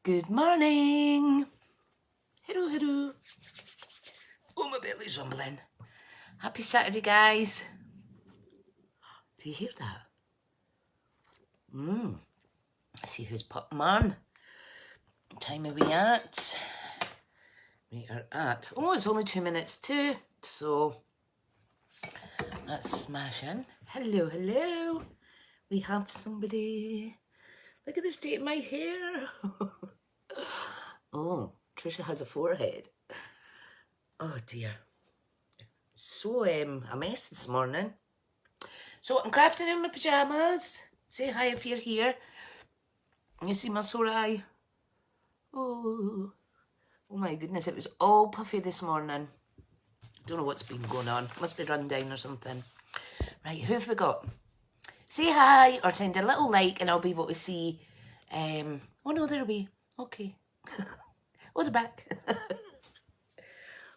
Good morning. Hello, hello. Oh, my belly's rumbling. Happy Saturday, guys. Do you hear that? Let's see who's popping on. What time are we at? We are at, oh, it's only 2 minutes to, so let's smash in. Hello, hello. We have somebody. Look at the state of my hair. Oh, Tricia has a forehead. Oh dear. So a mess this morning. So I'm crafting in my pyjamas. Say hi if you're here. You see my sore eye? Oh my goodness, it was all puffy this morning. Don't know what's been going on. Must be run down or something. Right, who have we got? Say hi or send a little like and I'll be able to see. Oh no, there we. Okay. Oh, they're back.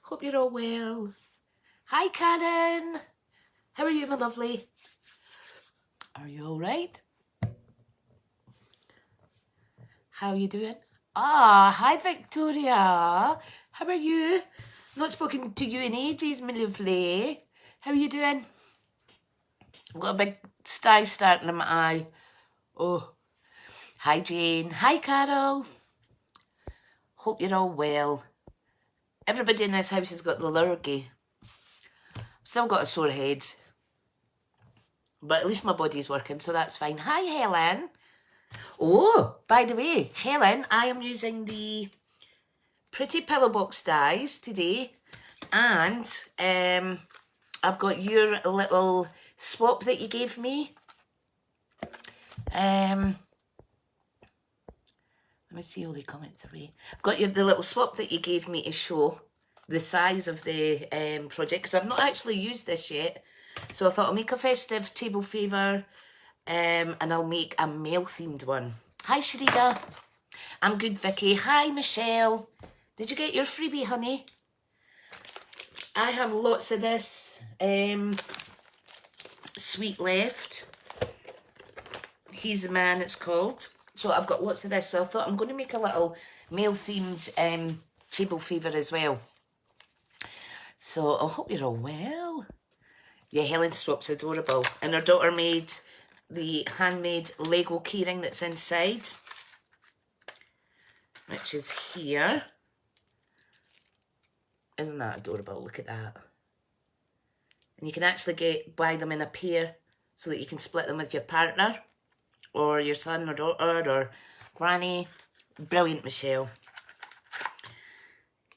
Hope you're all well. Hi, Karen. How are you, my lovely? Are you all right? How are you doing? Ah, hi, Victoria. How are you? Not spoken to you in ages, my lovely. How are you doing? I've got a big sty starting in my eye. Oh. Hi, Jane. Hi, Carol. Hope you're all well. Everybody in this house has got the lurgy. Still got a sore head. But at least my body's working, so that's fine. Hi, Helen. Oh, by the way, Helen, I am using the Pretty Pillowbox dies today. And I've got your little swap that you gave me. Let me see all the comments away. I've got the little swap that you gave me to show the size of the project, because I've not actually used this yet. So I thought I'll make a festive table favour and I'll make a male-themed one. Hi, Sharida. I'm good, Vicky. Hi, Michelle. Did you get your freebie, honey? I have lots of this sweet left. He's the man, it's called. So I've got lots of this, so I thought I'm going to make a little male-themed table favour as well. So I hope you're all well. Yeah, Helen's swap's adorable. And her daughter made the handmade Lego keyring that's inside, which is here. Isn't that adorable? Look at that. And you can actually buy them in a pair so that you can split them with your partner, or your son or daughter or granny. Brilliant, Michelle.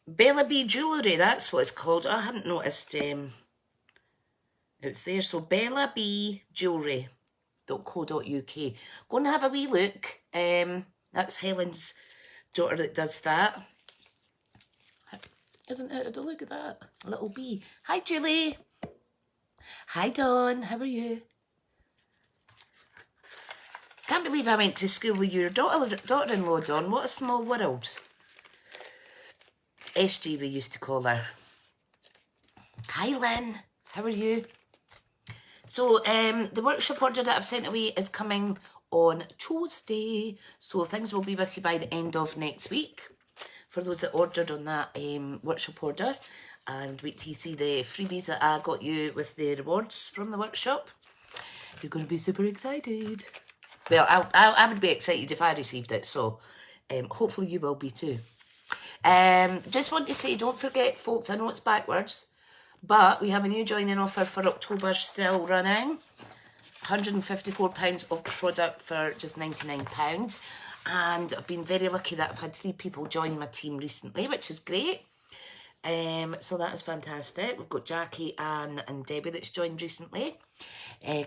Bella B Jewellery, that's what it's called. I hadn't noticed it's there. So bellabjewellery.co.uk. Go and have a wee look. That's Helen's daughter that does that. Isn't it? Look at that. A little bee. Hi, Julie. Hi, Dawn. How are you? Can't believe I went to school with your daughter-in-law, Dawn. What a small world. SG, we used to call her. Hi, Lynn. How are you? So, the workshop order that I've sent away is coming on Tuesday. So, things will be with you by the end of next week. For those that ordered on that workshop order. And wait till you see the freebies that I got you with the rewards from the workshop. You're going to be super excited. Well, I would be excited if I received it, so hopefully you will be too. Just want to say, don't forget, folks, I know it's backwards, but we have a new joining offer for October still running. £154 of product for just £99. And I've been very lucky that I've had 3 people join my team recently, which is great. So that is fantastic. We've got Jackie, Anne and Debbie that's joined recently.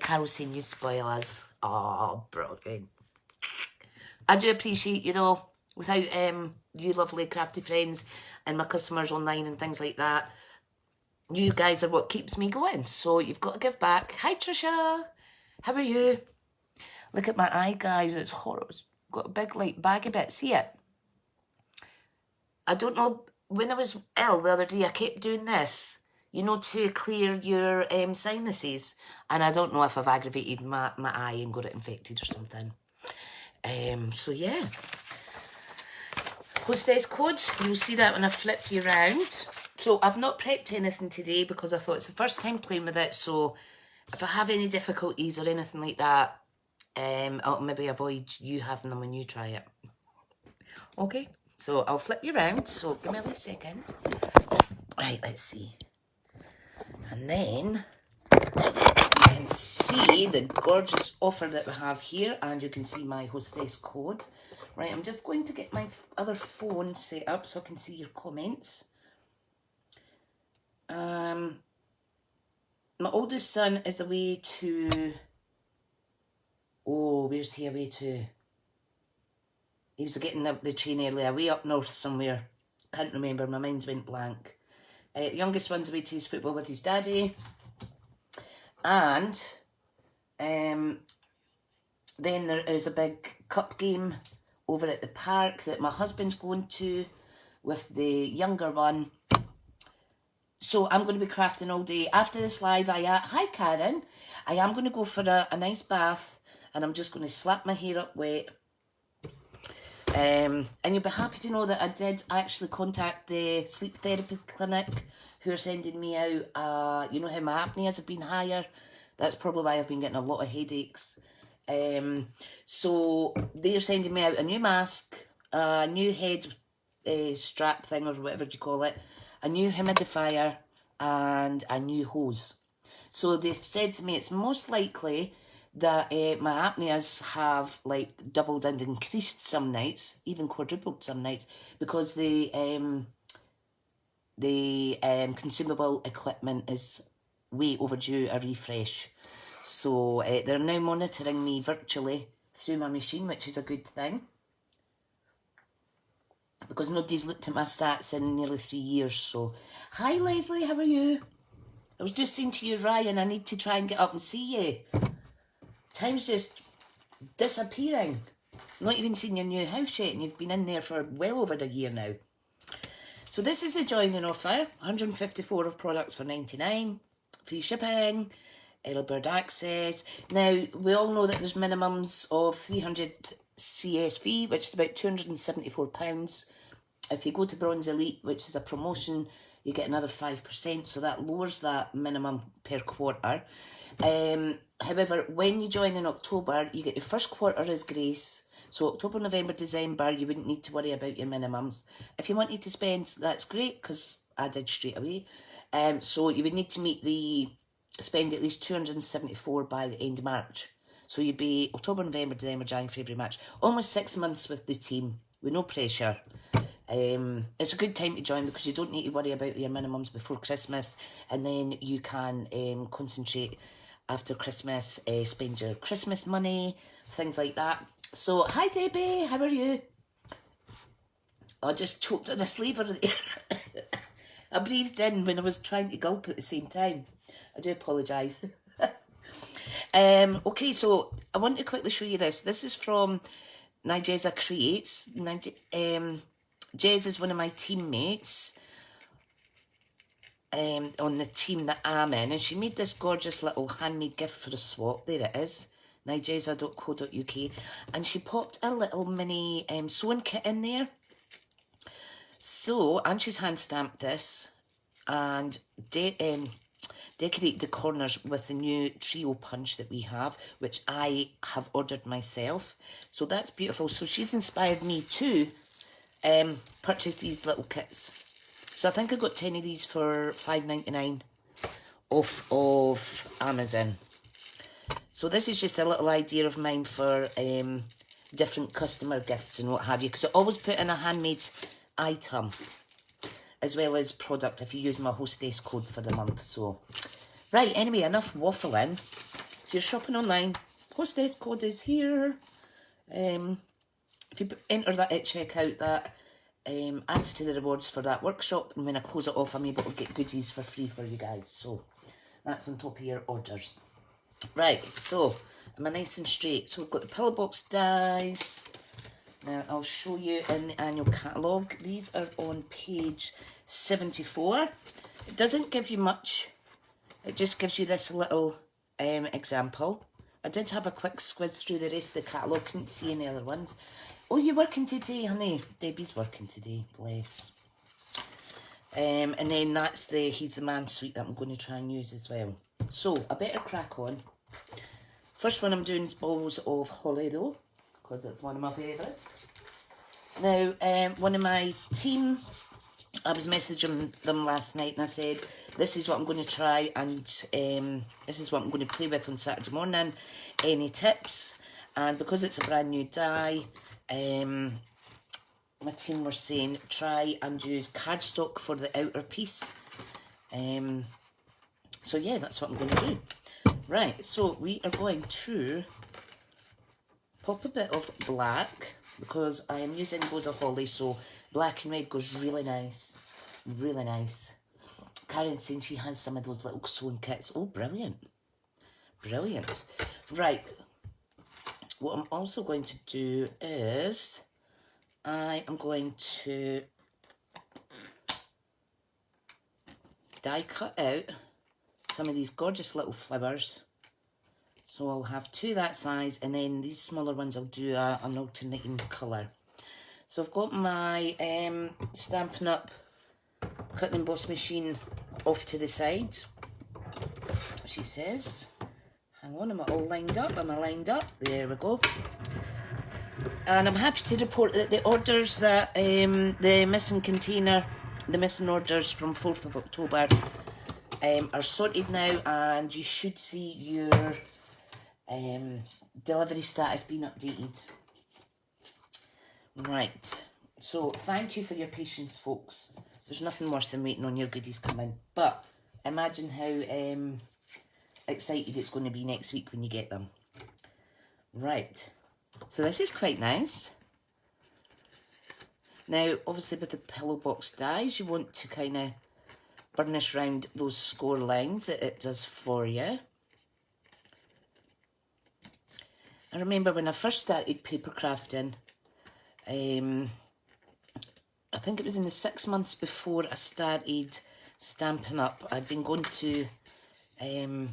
Carol's saying you spoil us. Oh, brilliant. I do appreciate you though. Without you lovely crafty friends and my customers online and things like that, you guys are what keeps me going. So you've got to give back. Hi, Tricia. How are you? Look at my eye, guys. It's horrible. It's got a big like baggy bit. See it? I don't know. When I was ill the other day, I kept doing this, you know, to clear your sinuses. And I don't know if I've aggravated my eye and got it infected or something. So yeah. hostess code. You'll see that when I flip you around. So I've not prepped anything today because I thought it's the first time playing with it, so if I have any difficulties or anything like that, I'll maybe avoid you having them when you try it. Okay, so I'll flip you around, so give me a wee second. Right, let's see. And then you can see the gorgeous offer that we have here, and you can see my hostess code. Right, I'm just going to get my other phone set up so I can see your comments. My oldest son is away to... Oh, where's he away to? He was getting the train earlier, way up north somewhere. Can't remember, my mind's went blank. The youngest one's away to his football with his daddy. And then there is a big cup game over at the park that my husband's going to with the younger one. So I'm going to be crafting all day. After this live, hi Karen, I am going to go for a nice bath, and I'm just going to slap my hair up wet. And you'll be happy to know that I did actually contact the sleep therapy clinic, who are sending me out, you know how my apneas have been higher? That's probably why I've been getting a lot of headaches. So they're sending me out a new mask, a new head strap thing or whatever you call it, a new humidifier, and a new hose. So they've said to me it's most likely that my apneas have like doubled and increased some nights, even quadrupled some nights, because the consumable equipment is way overdue a refresh. So they're now monitoring me virtually through my machine, which is a good thing, because nobody's looked at my stats in nearly 3 years. So, hi Leslie, how are you? I was just saying to you, Ryan, I need to try and get up and see you. Time's just disappearing. Not even seen your new house yet, and you've been in there for well over a year now. So this is a joining offer, 154 of products for 99, free shipping, early bird access. Now, we all know that there's minimums of 300 CSV, which is about £274. If you go to Bronze Elite, which is a promotion, you get another 5%, so that lowers that minimum per quarter. However, when you join in October, you get your first quarter as grace. So October, November, December, you wouldn't need to worry about your minimums. If you wanted to spend, that's great, because I did straight away. So you would need to spend at least 274 by the end of March. So you'd be October, November, December, January, February, March. Almost 6 months with the team, with no pressure. It's a good time to join because you don't need to worry about your minimums before Christmas, and then you can concentrate after Christmas, spend your Christmas money, things like that. So, hi Debbie, how are you? I just choked on a sleeve there. I breathed in when I was trying to gulp at the same time. I do apologise. Okay, so I want to quickly show you this. This is from Nigeza Creates. Jez is one of my teammates on the team that I'm in, and she made this gorgeous little handmade gift for a swap. There it is, nigeza.co.uk, and she popped a little mini sewing kit in there. So, and she's hand stamped this and decorate the corners with the new trio punch that we have, which I have ordered myself. So that's beautiful. So she's inspired me to purchase these little kits. So I think I got 10 of these for $5.99 off of Amazon. So this is just a little idea of mine for different customer gifts and what have you, because I always put in a handmade item as well as product if you use my hostess code for the month. So right, anyway, enough waffling. If you're shopping online, hostess code is here. If you enter that at checkout, that adds to the rewards for that workshop, and when I close it off, I'm able to get goodies for free for you guys. So that's on top of your orders. Right, so am I nice and straight? So we've got the Pillowbox dies. Now I'll show you in the annual catalogue. These are on page 74. It doesn't give you much. It just gives you this little example. I did have a quick squiz through the rest of the catalogue. Couldn't see any other ones. Oh, you're working today, honey. Debbie's working today, bless. And then that's the He's the Man suite that I'm going to try and use as well. So, I better crack on. First one I'm doing is Balls of Holly though, because it's one of my favourites. Now, one of my team, I was messaging them last night and I said, this is what I'm going to try and this is what I'm going to play with on Saturday morning. Any tips? And because it's a brand new die, my team were saying try and use cardstock for the outer piece. So yeah, that's what I'm going to do. Right, so we are going to pop a bit of black because I am using Balls of Holly, so black and red goes really nice. Really nice. Karen's saying she has some of those little sewing kits. Oh, brilliant. Brilliant. Right. What I'm also going to do is I am going to die cut out some of these gorgeous little flowers. So I'll have two that size, and then these smaller ones I'll do an alternating colour. So I've got my Stampin' Up cut and emboss machine off to the side. She says, hang on, am I all lined up? Am I lined up? There we go. And I'm happy to report that the orders that, the missing container, the missing orders from 4th of October are sorted now, and you should see your delivery status being updated. Right, so thank you for your patience, folks. There's nothing worse than waiting on your goodies coming, but imagine how excited it's going to be next week when you get them. Right, so this is quite nice. Now, obviously with the Pillowbox dies, you want to kind of burnish around those score lines that it does for you. I remember when I first started paper crafting, I think it was in the 6 months before I started Stampin' Up, I'd been going to a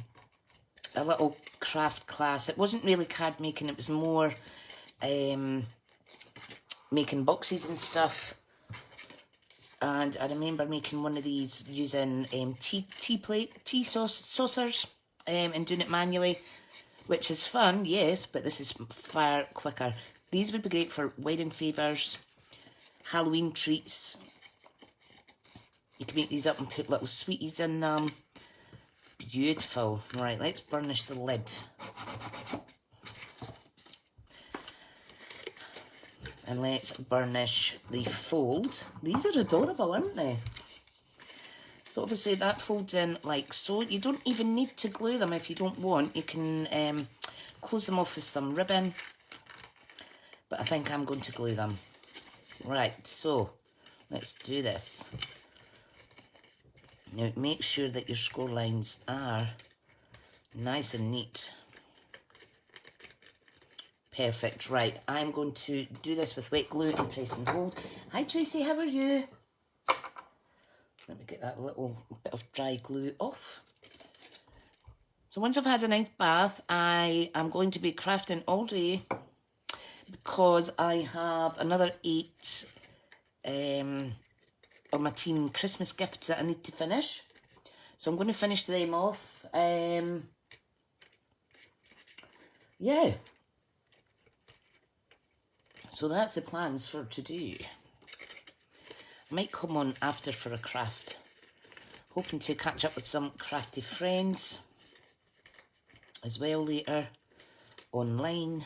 little craft class. It wasn't really card making, it was more making boxes and stuff. And I remember making one of these using tea saucers and doing it manually, which is fun, yes, but this is far quicker. These would be great for wedding favours, Halloween treats. You can make these up and put little sweeties in them. Beautiful. Right, let's burnish the lid. And let's burnish the fold. These are adorable, aren't they? So obviously that folds in like so. You don't even need to glue them if you don't want. You can close them off with some ribbon. But I think I'm going to glue them. Right, so let's do this. Now make sure that your score lines are nice and neat. Perfect, right. I'm going to do this with wet glue and press and hold. Hi Tracy, how are you? Let me get that little bit of dry glue off. So once I've had a nice bath, I am going to be crafting all day because I have another 8 of my team Christmas gifts that I need to finish. So I'm going to finish them off. Yeah. So that's the plans for today. I might come on after for a craft. Hoping to catch up with some crafty friends as well later online.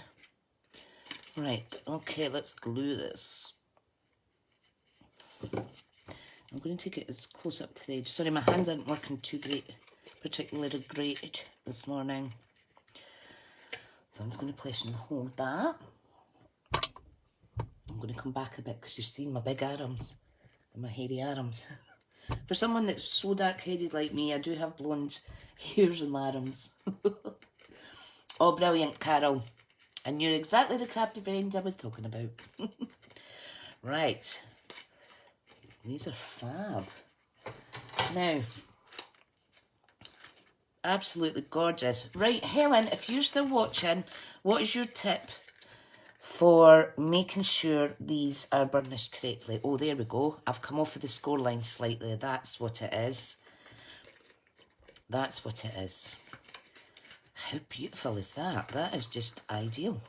Right, okay, let's glue this. I'm going to take it as close up to the edge. Sorry, my hands aren't working too great, particularly great this morning. So I'm just going to place and hold that. I'm going to come back a bit because you're seeing my big arms and my hairy arms. For someone that's so dark-headed like me, I do have blonde hairs on my arms. Oh, brilliant, Carol. And you're exactly the crafty friend I was talking about. Right. These are fab. Now, absolutely gorgeous. Right, Helen, if you're still watching, what is your tip for making sure these are burnished correctly. Oh, there we go. I've come off of the score line slightly. That's what it is. That's what it is. How beautiful is that? That is just ideal.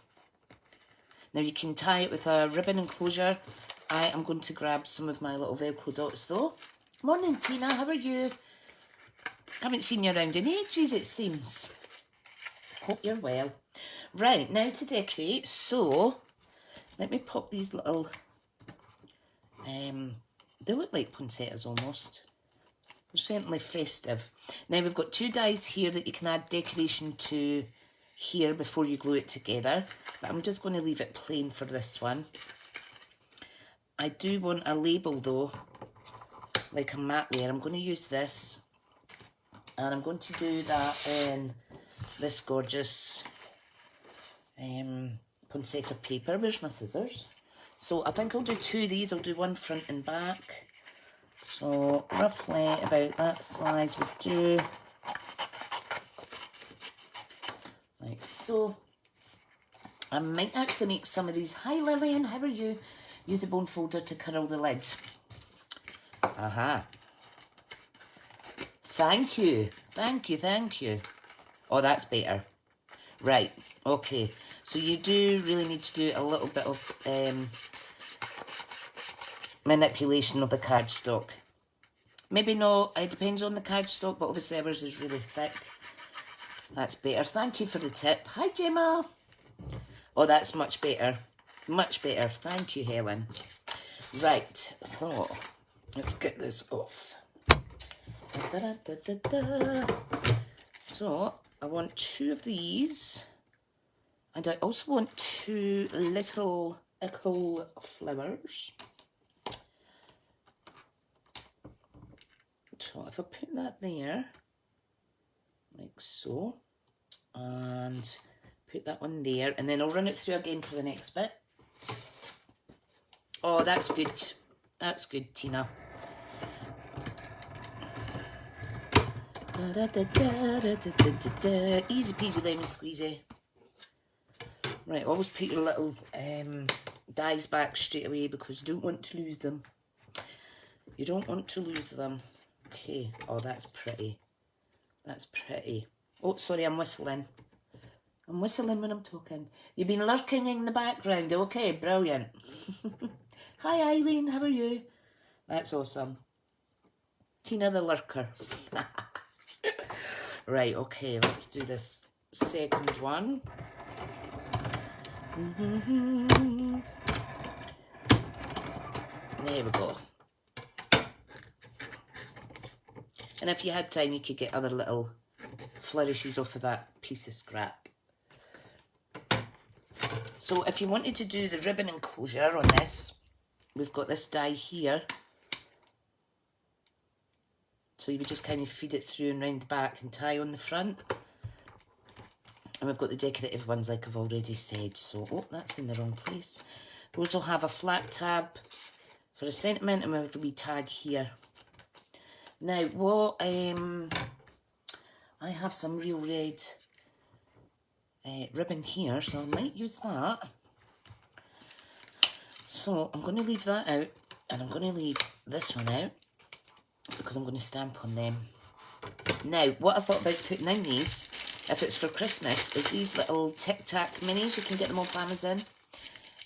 Now you can tie it with a ribbon enclosure. I am going to grab some of my little Velcro dots though. Morning Tina, how are you? Haven't seen you around in ages it seems. Hope you're well. Right, now to decorate. So, let me pop these little, they look like poinsettias almost. They're certainly festive. Now we've got 2 dies here that you can add decoration to here before you glue it together. But I'm just going to leave it plain for this one. I do want a label though, like a matte layer. I'm going to use this. And I'm going to do that in this gorgeous poinsettia paper. Where's my scissors? So I think I'll do 2 of these. I'll do one front and back. So roughly about that size would do. Like so. I might actually make some of these. Hi Lillian, how are you? Use a bone folder to curl the lid. Aha. Thank you. Thank you, thank you. Oh, that's better. Right, okay. So you do really need to do a little bit of manipulation of the cardstock. Maybe not, it depends on the cardstock, but obviously ours is really thick. That's better. Thank you for the tip. Hi, Gemma. Oh, that's much better. Much better. Thank you, Helen. Right, so let's get this off. Da, da, da, da, da. So I want 2 of these, and I also want 2 little ickle flowers. So if I put that there, like so, and put that one there, and then I'll run it through again for the next bit. Oh, that's good. That's good, Tina. Da, da, da, da, da, da, da, da. Easy peasy lemon squeezy. Right, always put your little dies back straight away because you don't want to lose them. You don't want to lose them. Okay. Oh, that's pretty. That's pretty. Oh, sorry, I'm whistling. I'm whistling when I'm talking. You've been lurking in the background. Okay, brilliant. Hi, Eileen. How are you? That's awesome. Tina the lurker. Right, okay, let's do this second one. There we go. And if you had time, you could get other little flourishes off of that piece of scrap. So if you wanted to do the ribbon enclosure on this, we've got this die here. So you would just kind of feed it through and round the back and tie on the front. And we've got the decorative ones like I've already said. So, oh, that's in the wrong place. We also have a flat tab for a sentiment, and we have a wee tag here. Now, what I have some real red ribbon here, so I might use that. So I'm going to leave that out, and I'm going to leave this one out because I'm going to stamp on them. Now, what I thought about putting in these, if it's for Christmas, is these little Tic Tac minis. You can get them off Amazon.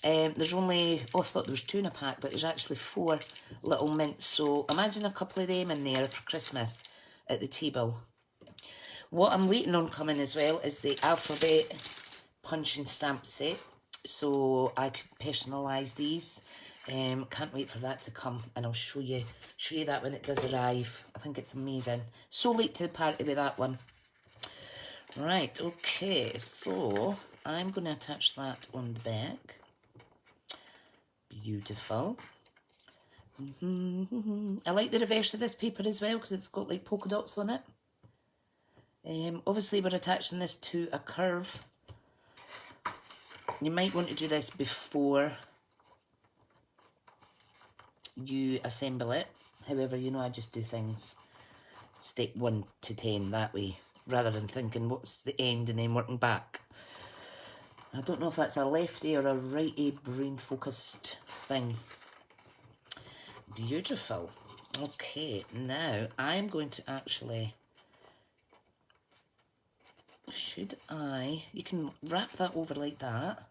There's only, oh, I thought there was 2 in a pack, but there's actually 4 little mints. So imagine a couple of them in there for Christmas at the table. What I'm waiting on coming as well is the alphabet punch and stamp set. So I could personalise these. Can't wait for that to come, and I'll show you that when it does arrive. I think it's amazing. So late to the party with that one. Right, okay, so I'm going to attach that on the back. Beautiful. I like the reverse of this paper as well because it's got like polka dots on it. Obviously we're attaching this to a curve. You might want to do this before you assemble it. However, you know, I just do things step 1 to 10 that way, rather than thinking what's the end and then working back. I don't know if that's a lefty or a righty brain focused thing. Beautiful. Okay, now I'm going to actually, you can wrap that over like that.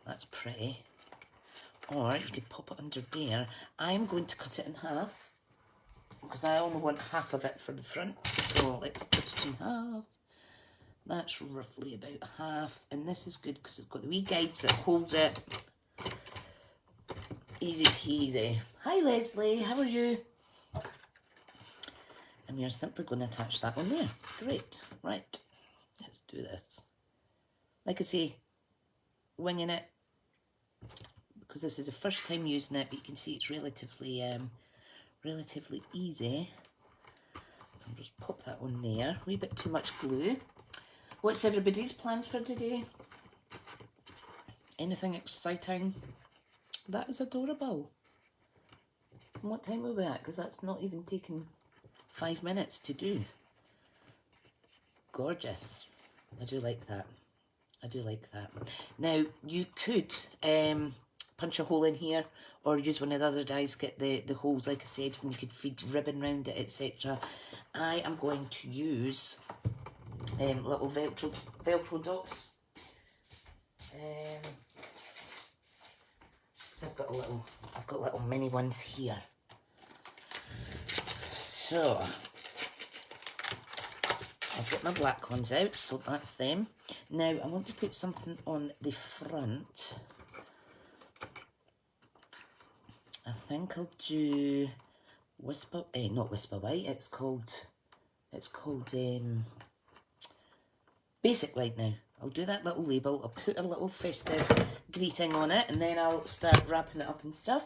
That's pretty. Or you could pop it under there. I'm going to cut it in half because I only want half of it for the front. So let's put it in half. That's roughly about half. And this is good because it's got the wee guides that holds it. Easy peasy. Hi Leslie, how are you? And we're simply going to attach that one there. Great. Right. Let's do this. Like I say, winging it. Because this is the first time using it, but you can see it's relatively easy. So I'll just pop that on there. A wee bit too much glue. What's everybody's plans for today? Anything exciting? That is adorable. And what time are we at? Because that's not even taken 5 minutes to do. Gorgeous. I do like that. I do like that. Now, you could punch a hole in here or use one of the other dies, get the holes, like I said, and you could feed ribbon around it, etc. I am going to use little Velcro dots. So I've got little mini ones here. So I'll get my black ones out, so that's them. Now I want to put something on the front. I think I'll do not Whisper White, it's called Basic White now. I'll do that little label, I'll put a little festive greeting on it, and then I'll start wrapping it up and stuff.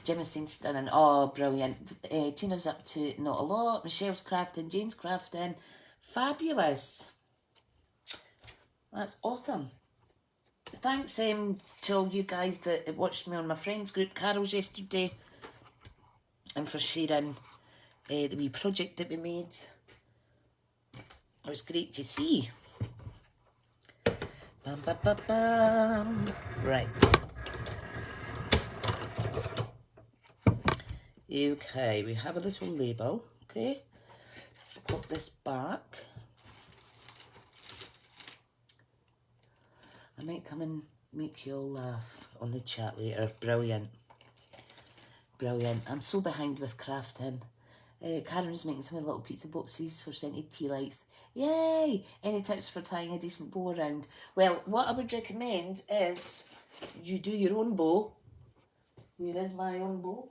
Gemma's saying stunning. Oh, brilliant. Tina's up to not a lot. Michelle's crafting, Jane's crafting. Fabulous. That's awesome. Thanks to all you guys that watched me on my friends group, Carol's yesterday, and for sharing the wee project that we made. It was great to see. Bam, bam, bam, bam. Right. Okay, we have a little label. Okay. Pop this back. I might come and make you all laugh on the chat later. Brilliant. Brilliant. I'm so behind with crafting. Karen's making some little pizza boxes for scented tea lights. Yay! Any tips for tying a decent bow around? Well, what I would recommend is you do your own bow. Here is my own bow.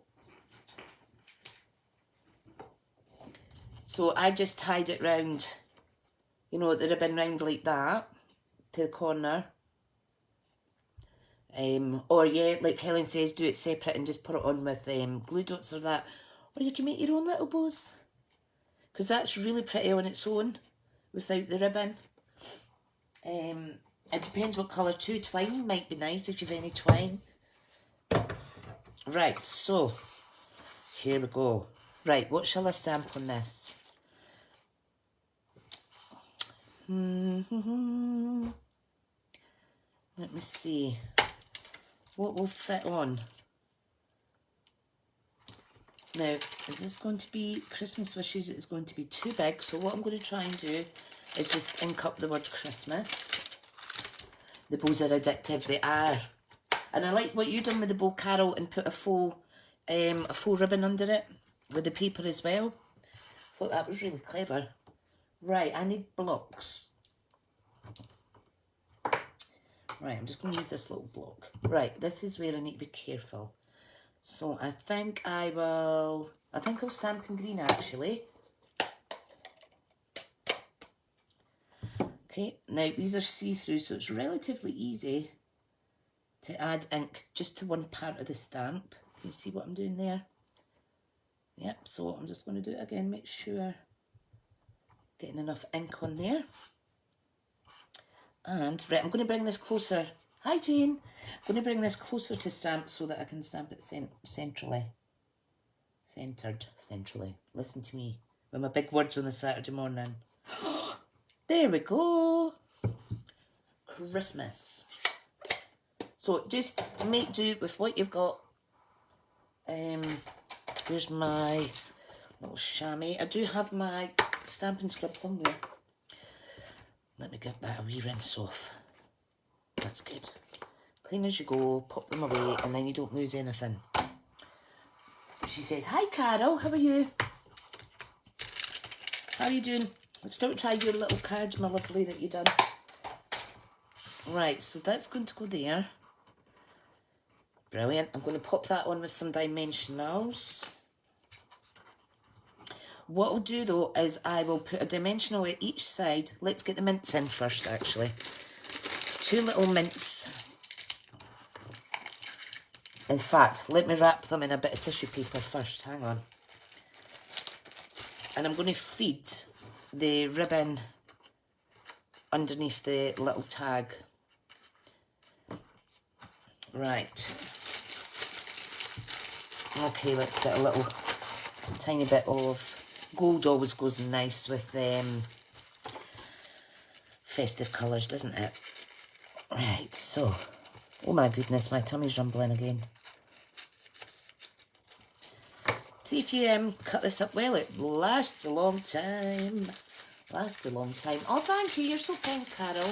So I just tied it round, you know, the ribbon round like that to the corner. Or yeah, like Helen says, do it separate and just put it on with glue dots or that. Or you can make your own little bows, because that's really pretty on its own without the ribbon. It depends what colour too. Twine might be nice if you've any twine. Right, so here we go. Right, what shall I stamp on this? Let me see. What will fit on? Now, is this going to be Christmas wishes? It's going to be too big. So what I'm going to try and do is just ink up the word Christmas. The bows are addictive. They are. And I like what you've done with the bow, Carol, and put a faux ribbon under it with the paper as well. I thought that was really clever. Right, I need blocks. Right, I'm just going to use this little block. Right, this is where I need to be careful. So I think I'll stamp in green actually. Okay, now these are see-through, so it's relatively easy to add ink just to one part of the stamp. Can you see what I'm doing there? Yep, so I'm just going to do it again, make sure getting enough ink on there. And right, I'm going to bring this closer. Hi Jane. I'm going to bring this closer to stamp so that I can stamp it centrally. Centrally. Listen to me with my big words on a Saturday morning. There we go. Christmas. So just make do with what you've got. Here's my little chamois. I do have my Stampin' scrub somewhere. Let me get that a wee rinse off. That's good. Clean as you go, pop them away, and then you don't lose anything. She says, hi Carol, how are you? How are you doing? I've still tried your little card, my lovely, that you done. Right, so that's going to go there. Brilliant. I'm going to pop that on with some dimensionals. What I'll do though is I will put a dimensional at each side. Let's get the mints in first actually. 2 little mints. In fact, let me wrap them in a bit of tissue paper first. Hang on. And I'm going to feed the ribbon underneath the little tag. Right. Okay, let's get a little tiny bit of gold. Always goes nice with festive colours, doesn't it? Right, so, oh my goodness, my tummy's rumbling again. See if you cut this up well, it lasts a long time. Lasts a long time. Oh, thank you, you're so kind, Carol.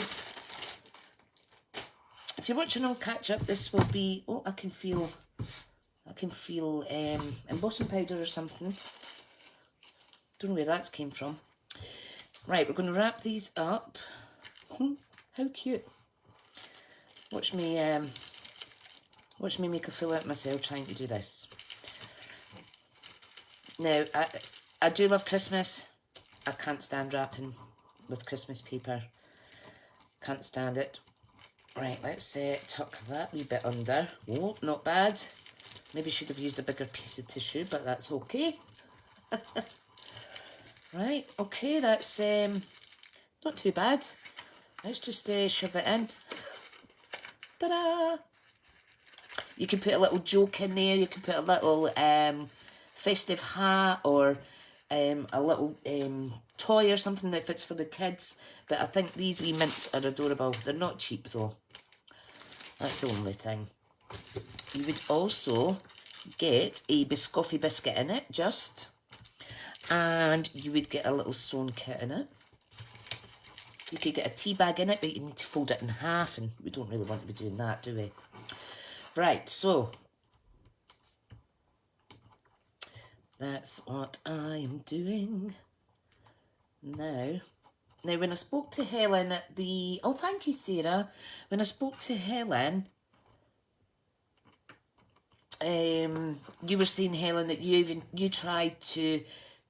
If you're watching on catch up, this will be, oh, I can feel embossing powder or something. Don't know where that came from. Right, we're going to wrap these up. How cute. Watch me make a fool out of myself trying to do this. Now, I do love Christmas. I can't stand wrapping with Christmas paper. Can't stand it. Right, let's tuck that wee bit under. Oh, not bad. Maybe should have used a bigger piece of tissue, but that's okay. Right, okay, that's not too bad. Let's just shove it in. Ta-da! You can put a little joke in there. You can put a little festive hat or a little toy or something if it's for the kids. But I think these wee mints are adorable. They're not cheap though. That's the only thing. You would also get a biscotti biscuit in it, just. And you would get a little sewn kit in it. You could get a tea bag in it, but you need to fold it in half, and we don't really want to be doing that, do we? Right, so that's what I'm doing now. Now, when I spoke to Helen at the... Oh, thank you, Sarah. When I spoke to Helen, you were saying, Helen, that you tried to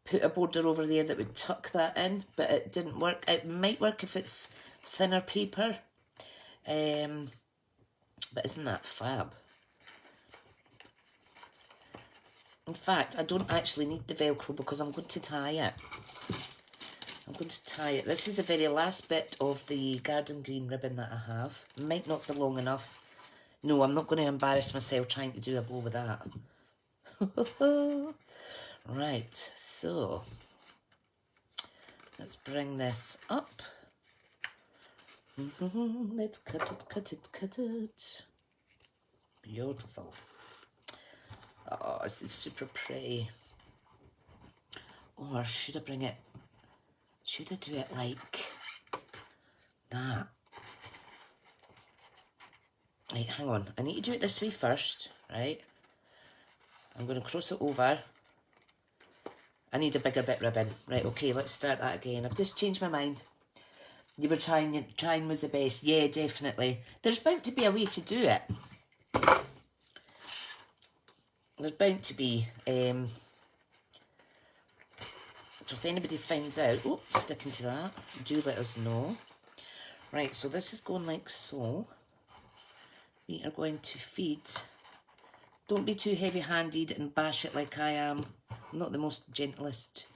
put a border over there that would tuck that in, but it didn't work. It might work if it's thinner paper. But isn't that fab? In fact, I don't actually need the Velcro because I'm going to tie it. I'm going to tie it. This is the very last bit of the garden green ribbon that I have. It might not be long enough. No, I'm not going to embarrass myself trying to do a bow with that. Right, so let's bring this up. Let's cut it. Beautiful. Oh, this is super pretty. Or should I bring it? Should I do it like that? Right, hang on. I need to do it this way first, right? I'm going to cross it over. I need a bigger bit ribbon. Right, okay, let's start that again. I've just changed my mind. You were trying was the best. Yeah, definitely. There's bound to be a way to do it. There's bound to be. So if anybody finds out, oh, sticking to that, do let us know. Right, so this is going like so. We are going to feed. Don't be too heavy-handed and bash it like I am. I'm not the most gentlest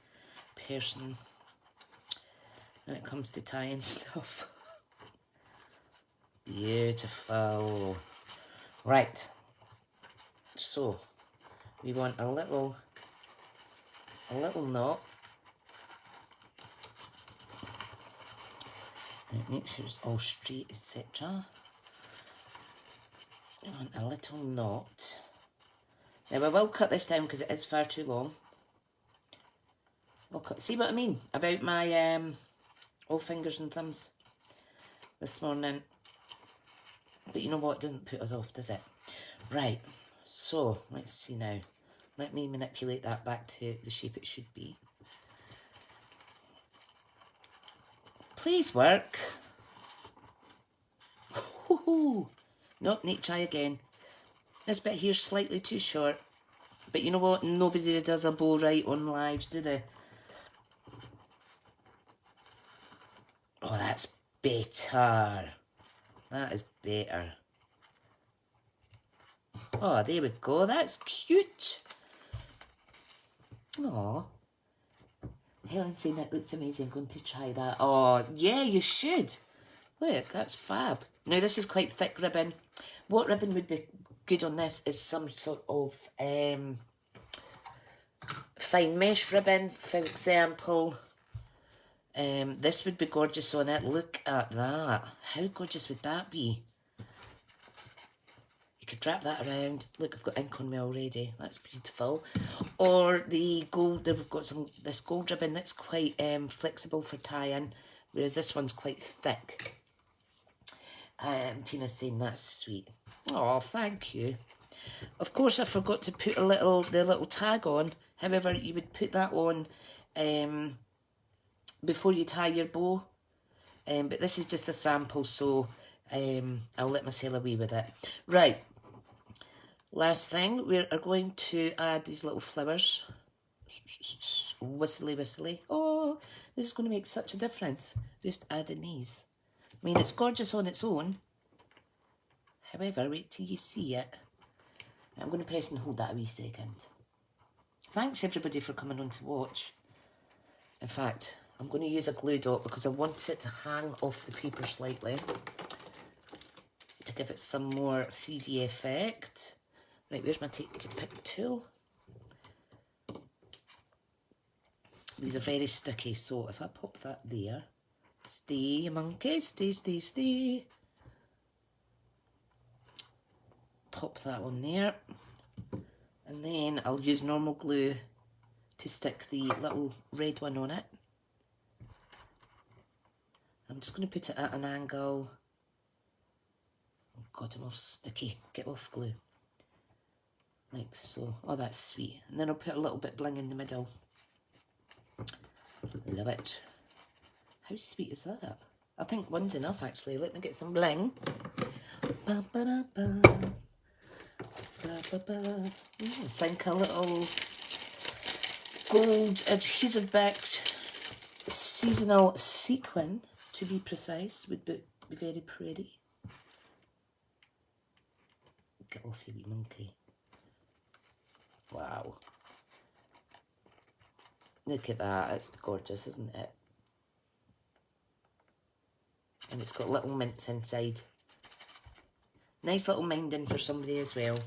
person when it comes to tying stuff. Beautiful. Right. So we want a little knot. Now make sure it's all straight, etc. I want a little knot. Now I will cut this down because it is far too long. I'll cut, see what I mean about my all fingers and thumbs this morning. But you know what, it doesn't put us off, does it? Right, so let's see now. Let me manipulate that back to the shape it should be. Please work. No, need to try again. This bit here's slightly too short. But you know what? Nobody does a bow right on lives, do they? Oh, that's better. That is better. Oh, there we go. That's cute. Oh. Helen's saying that looks amazing. I'm going to try that. Oh, yeah, you should. Look, that's fab. Now, this is quite thick ribbon. What ribbon would be good on this is some sort of fine mesh ribbon, for example. This would be gorgeous on it. Look at that. How gorgeous would that be? You could wrap that around. Look, I've got ink on me already. That's beautiful. Or the gold, we've got this gold ribbon that's quite flexible for tie-in, whereas this one's quite thick. Tina's saying that's sweet. Oh, thank you. Of course, I forgot to put the little tag on. However, you would put that on before you tie your bow. But this is just a sample, so I'll let myself away with it. Right. Last thing, we are going to add these little flowers. Whistly, whistly. Oh, this is going to make such a difference. Just adding these. I mean, it's gorgeous on its own. However, wait till you see it. I'm going to press and hold that a wee second. Thanks everybody for coming on to watch. In fact, I'm going to use a glue dot because I want it to hang off the paper slightly to give it some more 3D effect. Right, where's my take your pick tool? These are very sticky, so if I pop that there, stay monkey, stay, stay, stay. Pop that on there, and then I'll use normal glue to stick the little red one on it. I'm just going to put it at an angle. Oh God, I'm all sticky. Get off glue. Like so. Oh, that's sweet. And then I'll put a little bit bling in the middle. Love it. How sweet is that? I think one's enough actually. Let me get some bling. Ba, ba, da, ba. Ba, ba, ba. I think a little gold adhesive backed seasonal sequin, to be precise, would be very pretty. Get off you wee monkey. Wow. Look at that, it's gorgeous, isn't it? And it's got little mints inside. Nice little minding for somebody as well.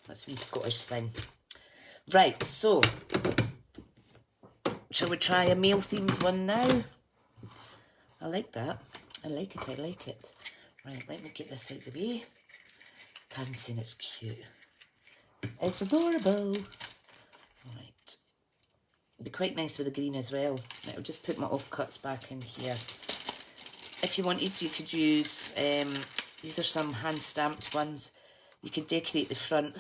That's a wee Scottish thing. Right, so shall we try a male themed one now? I like that. I like it, I like it. Right, let me get this out of the way. Karen's saying it's cute. It's adorable. Right. It'd be quite nice with the green as well. Right, I'll just put my offcuts back in here. If you wanted, you could use, these are some hand stamped ones. You could decorate the front.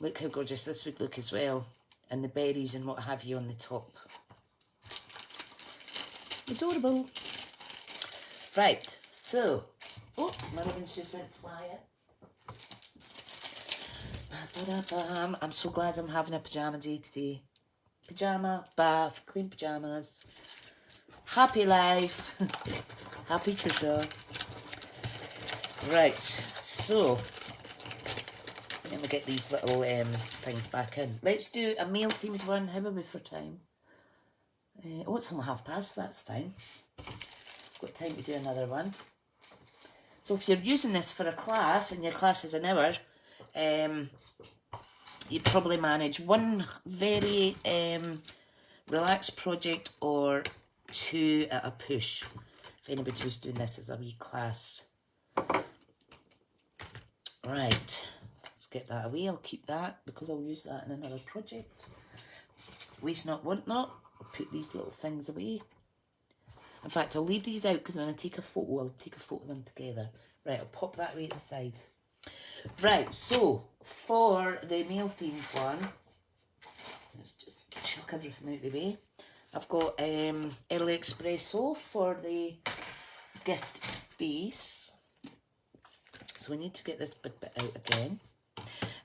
Look how gorgeous this would look as well. And the berries and what have you on the top. Adorable. Right, so, oh, my ribbons just went flying. I'm so glad I'm having a pyjama day today. Pyjama, bath, clean pyjamas. Happy life. Happy Tricia. Right, so let me get these little things back in. Let's do a male themed one. How are we for time? Oh, it's only past, that's fine. I've got time to do another one. So if you're using this for a class and your class is an hour, you probably manage one very relaxed project or 2 at a push. If anybody was doing this as a wee class. Right, let's get that away. I'll keep that because I'll use that in another project. Waste not, want not. I'll put these little things away. In fact, I'll leave these out because when I take a photo, I'll take a photo of them together. Right, I'll pop that away at the side. Right, so for the male themed one, let's just chuck everything out of the way. I've got Early Espresso for the gift base. So we need to get this big bit out again.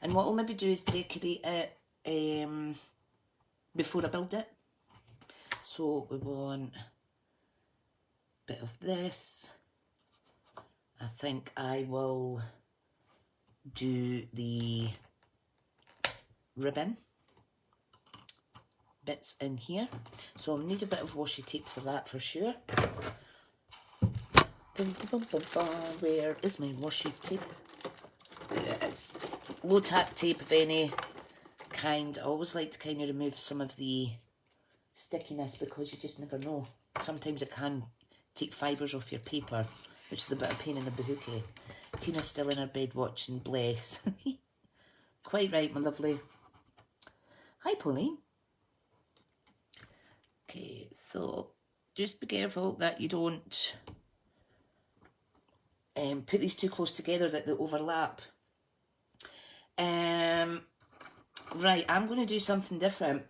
And what I'll maybe do is decorate it before I build it. So we want a bit of this. I think I will do the ribbon bits in here. So I'll need a bit of washi tape for that for sure. Where is my washi tape? There it is. Low tack tape of any kind. I always like to kind of remove some of the stickiness because you just never know. Sometimes it can take fibres off your paper, which is a bit of pain in the bahookie. Tina's still in her bed watching Bless. Quite right, my lovely. Hi, Pauline. Okay, so just be careful that you don't put these too close together that they overlap. Right, I'm going to do something different.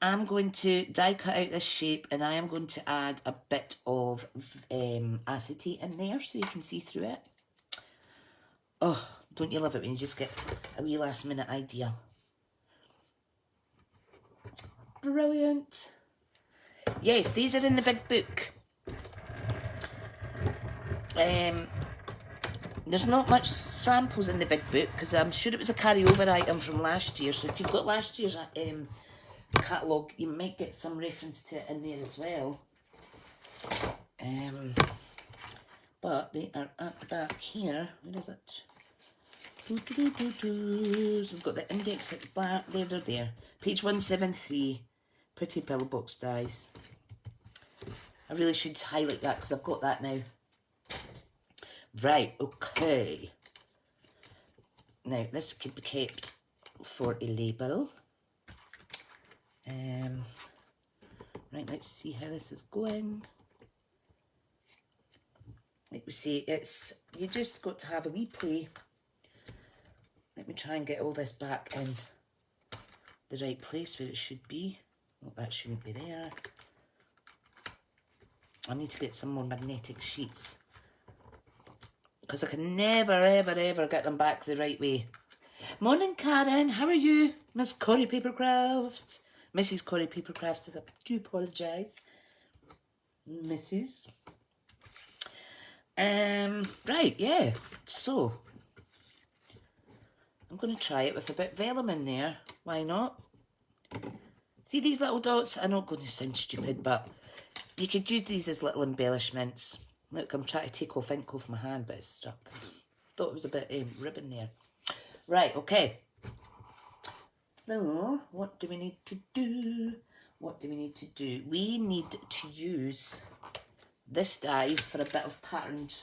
I'm going to die cut out this shape and I am going to add a bit of acetate in there so you can see through it. Oh, don't you love it when you just get a wee last minute idea? Brilliant. Yes, these are in the big book. There's not much samples in the big book because I'm sure it was a carryover item from last year. So if you've got last year's catalogue, you might get some reference to it in there as well. But they are at the back here. Where is it? So we've got the index at the back. There, they're there. Page 173. Pretty Pillowbox dies. I really should highlight that because I've got that now. Right, okay. Now, this can be kept for a label. Right, let's see how this is going. Like we say, you just got to have a wee play. Let me try and get all this back in the right place where it should be. Oh, that shouldn't be there. I need to get some more magnetic sheets because I can never, ever, ever get them back the right way. Morning, Karen. How are you? Miss Corrie Papercrafts. Mrs. Corrie Papercrafts. I do apologise. Mrs. Right, yeah. So, I'm going to try it with a bit of vellum in there. Why not? See these little dots? I'm not going to sound stupid, but you could use these as little embellishments. Look, I'm trying to take off ink off my hand, but it's stuck. Thought it was a bit ribbon there. Right, okay. So, what do we need to do? What do we need to do? We need to use this die for a bit of patterned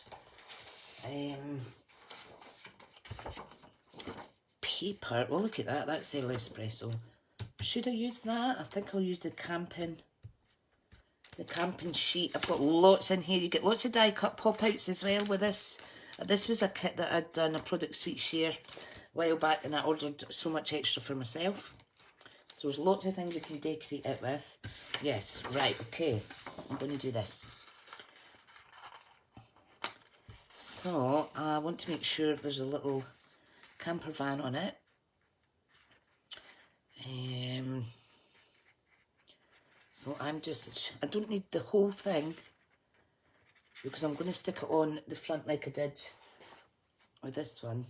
paper. Oh, look at that. That's Early Espresso. Should I use that? I think I'll use the Camping sheet. I've got lots in here. You get lots of die cut pop-outs as well with this. This was a kit that I'd done, a product suite share a while back, and I ordered so much extra for myself. So there's lots of things you can decorate it with. Yes, right, okay. I'm going to do this. So I want to make sure there's a little camper van on it. So I don't need the whole thing because I'm going to stick it on the front like I did with this one.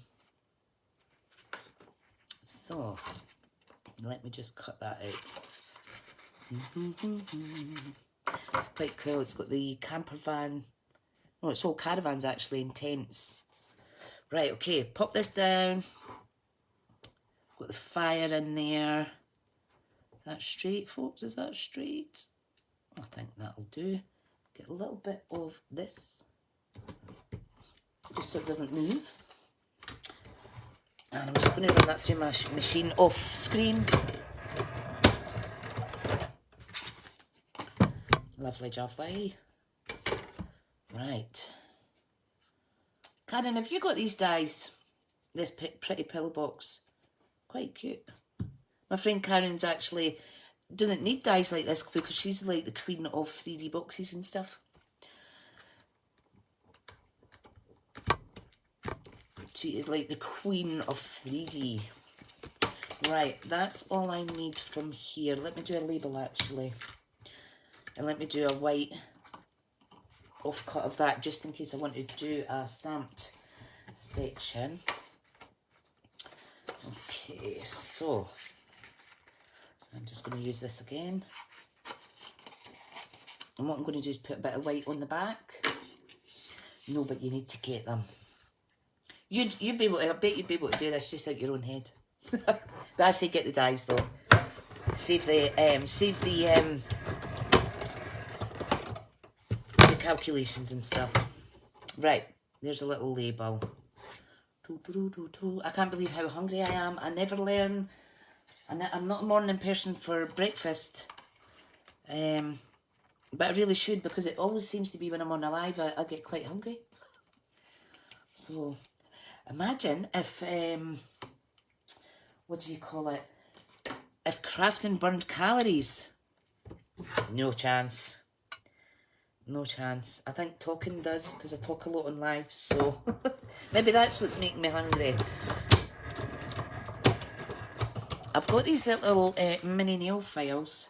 So let me just cut that out. It's quite cool. It's got the camper van. Oh, it's all caravans actually in tents. Right, okay, pop this down. Got the fire in there. That's straight, folks. Is that straight? I think that'll do. Get a little bit of this, just so it doesn't move. And I'm just going to run that through my machine off screen. Lovely jubbly. Right. Karen, have you got these dies? This pretty Pillowbox. Quite cute. My friend Karen's actually doesn't need dies like this because she's like the queen of 3D boxes and stuff. She is like the queen of 3D. Right, that's all I need from here. Let me do a label actually. And let me do a white offcut of that just in case I want to do a stamped section. Okay, so I'm just going to use this again. And what I'm going to do is put a bit of white on the back. No, but you need to get them. You'd be able to, I bet you'd be able to do this just out your own head. But I say get the dies though. Save the calculations and stuff. Right, there's a little label. I can't believe how hungry I am. I never learn. I'm not a morning person for breakfast. But I really should, because it always seems to be when I'm on a live, I get quite hungry. So, imagine if, what do you call it? If crafting burned calories. No chance. No chance. I think talking does, because I talk a lot on live, so maybe that's what's making me hungry. I've got these little mini nail files,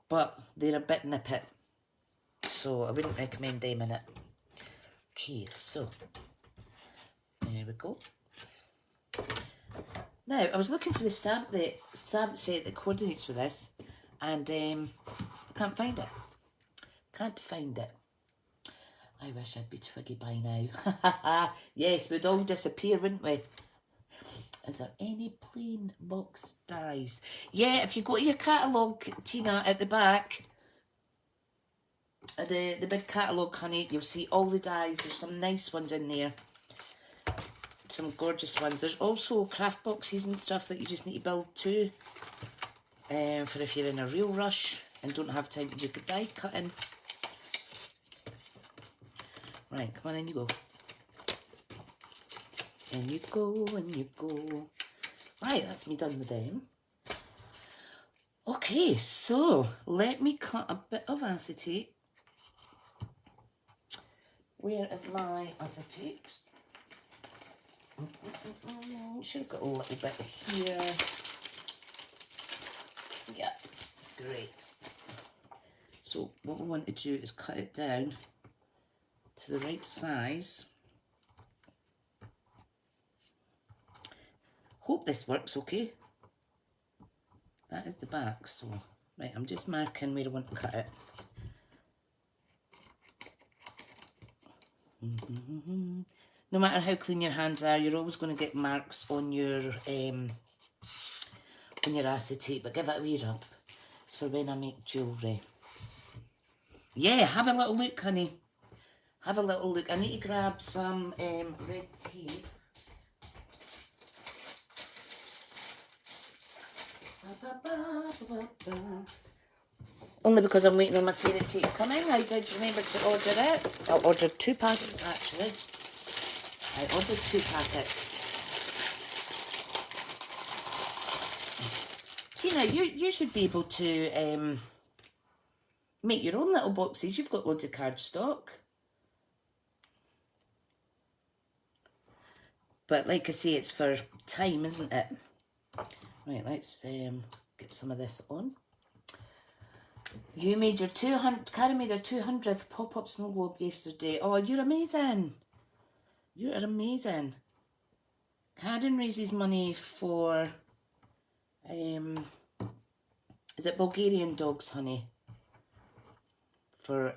but they're a bit nippet, so I wouldn't recommend them in it. Okay, so there we go. Now, I was looking for the stamp set that coordinates with this, and I can't find it. Can't find it. I wish I'd be twiggy by now. Yes, we'd all disappear, wouldn't we? Is there any plain box dies? Yeah, if you go to your catalogue, Tina, at the back, the big catalogue, honey, you'll see all the dies. There's some nice ones in there. Some gorgeous ones. There's also craft boxes and stuff that you just need to build too. For if you're in a real rush and don't have time to do good die cutting. Right, come on, in you go. In you go, in you go. Right, that's me done with them. Okay, so let me cut a bit of acetate. Where is my acetate? Should have got a little bit here. Yeah, great. So what we want to do is cut it down to the right size. Hope this works okay. That is the back, so right, I'm just marking where I want to cut it. No matter how clean your hands are, you're always going to get marks on your acetate, but give it a wee rub. It's for when I make jewellery. Yeah, have a little look, honey. Have a little look. I need to grab some red tape. Only because I'm waiting on my tear tape coming. I did remember to order it. I ordered 2 packets actually. I ordered 2 packets. Tina, you should be able to make your own little boxes. You've got loads of cardstock. But like I say, it's for time, isn't it? Right, let's get some of this on. You made your 200, Karen made her 200th pop-up snow globe yesterday. Oh, you're amazing. You are amazing. Karen raises money for, is it Bulgarian dogs, honey? For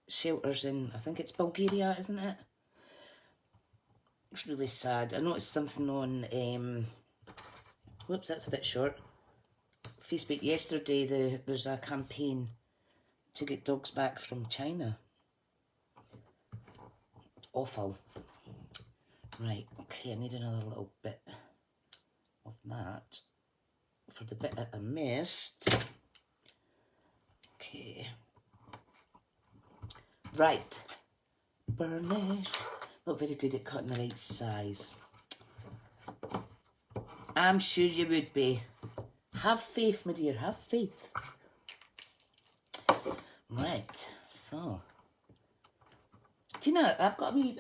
shelters in, I think it's Bulgaria, isn't it? It's really sad. I noticed something on, whoops, that's a bit short. Facebook yesterday, there's a campaign to get dogs back from China. Awful. Right, okay, I need another little bit of that for the bit that I missed. Okay. Right. Burnish. Not very good at cutting the right size. I'm sure you would be. Have faith, my dear, have faith. Right, so. Tina, I've got a wee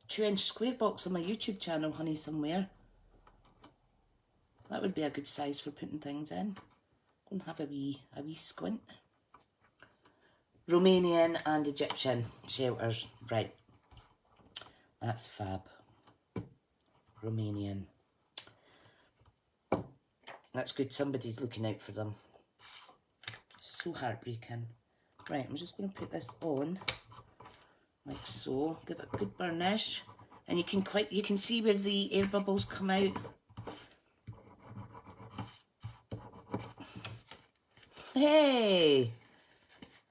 2-inch square box on my YouTube channel, honey, somewhere. That would be a good size for putting things in. Go and have a wee squint. Romanian and Egyptian shelters. Right. That's fab. Romanian. That's good. Somebody's looking out for them. So heartbreaking. Right, I'm just going to put this on. Like so. Give it a good burnish. And you can see where the air bubbles come out. Hey!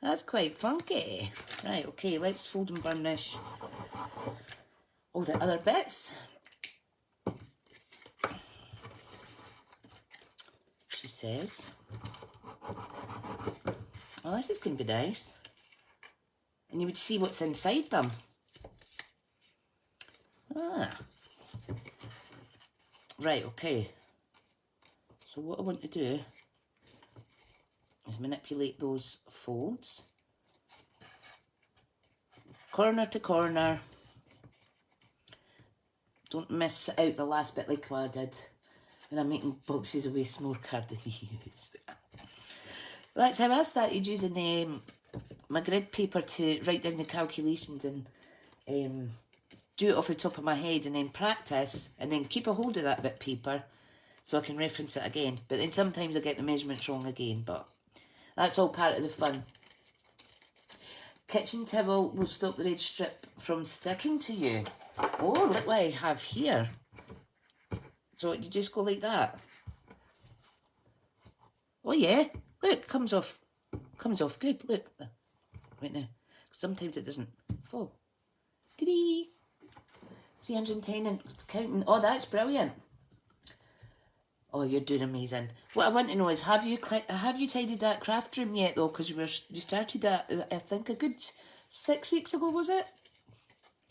That's quite funky. Right, okay, let's fold and burnish all the other bits. She says. Oh, this is going to be nice. And you would see what's inside them. Ah. Right, okay. So what I want to do is manipulate those folds. Corner to corner. Don't miss out the last bit like what I did when I'm making boxes of waste more card than you use. That's how I started using my grid paper to write down the calculations and do it off the top of my head and then practice and then keep a hold of that bit of paper so I can reference it again. But then sometimes I get the measurements wrong again, but that's all part of the fun. Kitchen towel will stop the red strip from sticking to you. Oh, look what I have here. So you just go like that. Oh yeah, look, comes off good, look. Right now, sometimes it doesn't fall. 310 and counting. Oh, that's brilliant. Oh, you're doing amazing. What I want to know is, have you tidied that craft room yet though? Because you started that, I think, a good 6 weeks ago, was it?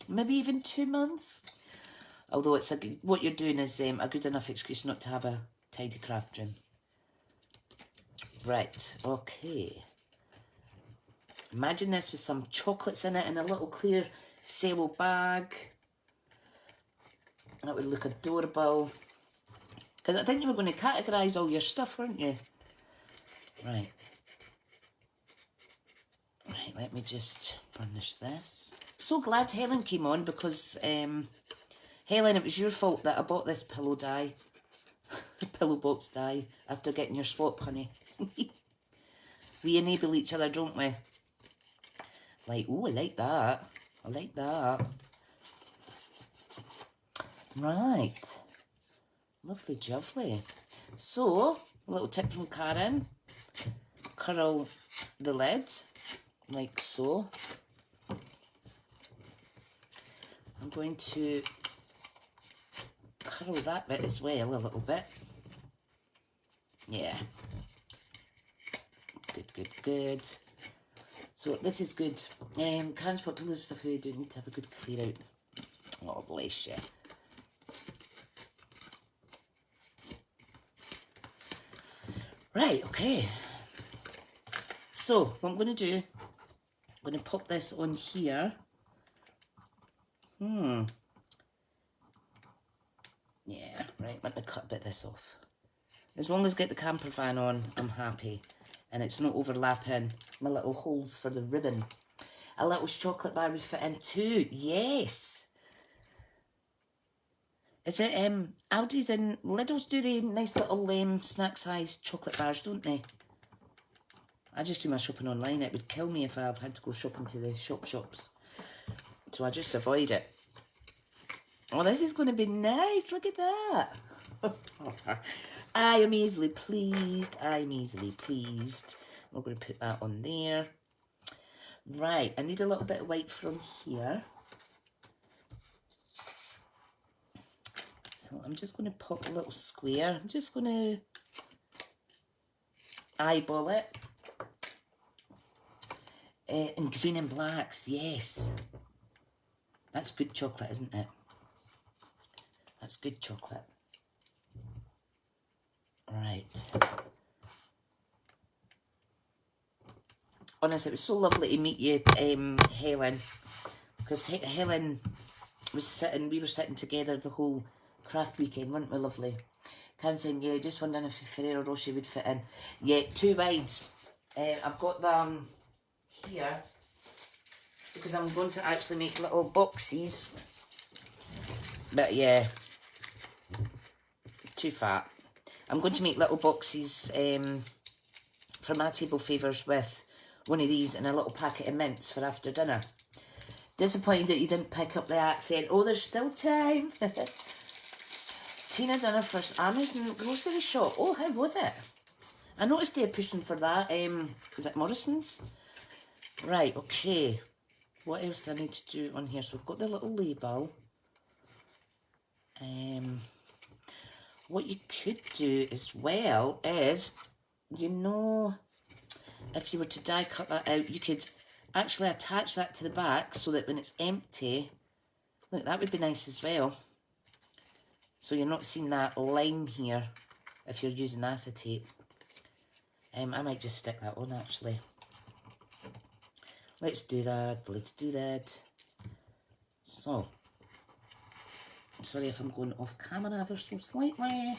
Maybe even 2 months. Although what you're doing is a good enough excuse not to have a tidy craft room. Right, okay. Imagine this with some chocolates in it in a little clear cello bag. That would look adorable. Because I think you were going to categorise all your stuff, weren't you? Right. Right, let me just burnish this. So glad Helen came on because, Helen, it was your fault that I bought this pillow die. Pillowbox die after getting your swap, honey. We enable each other, don't we? Like, oh, I like that. I like that. Right. Lovely jubbly. So, a little tip from Karen. Curl the lid, like so. I'm going to curl that bit as well, a little bit. Yeah. Good, good, good. So this is good. Karen's put all this stuff away. Do need to have a good clear out. Oh, bless you. Right, okay. So, what I'm going to do, I'm going to pop this on here. Yeah, right, let me cut a bit of this off. As long as I get the camper van on, I'm happy. And it's not overlapping my little holes for the ribbon. A little chocolate bar would fit in too. Yes. Is it Aldi's and Lidl's do the nice little snack size chocolate bars, don't they? I just do my shopping online. It would kill me if I had to go shopping to the shops. So I just avoid it. Oh, this is going to be nice. Look at that. I am easily pleased. I'm easily pleased. We're going to put that on there. Right, I need a little bit of white from here. So I'm just going to pop a little square. I'm just going to eyeball it. And green and blacks, yes. That's good chocolate, isn't it? That's good chocolate. Right. Honestly, it was so lovely to meet you, Helen. Because Helen was sitting, we were sitting together the whole craft weekend, weren't we, lovely? Karen saying, yeah, just wondering if Ferrero Rocher would fit in. Yeah, too wide. I've got them here because I'm going to actually make little boxes. But yeah, too fat. I'm going to make little boxes for my table favours with one of these and a little packet of mints for after dinner. Disappointed that you didn't pick up the accent. Oh, there's still time. Tina done her first Amazon grocery shop. Oh, how was it? I noticed they're pushing for that. Is it Morrison's? Right, okay. What else do I need to do on here? So we've got the little label. What you could do as well is, you know, if you were to die cut that out, you could actually attach that to the back so that when it's empty, look, that would be nice as well. So you're not seeing that line here if you're using acetate. I might just stick that on actually. Let's do that, let's do that. So, sorry if I'm going off camera ever so slightly.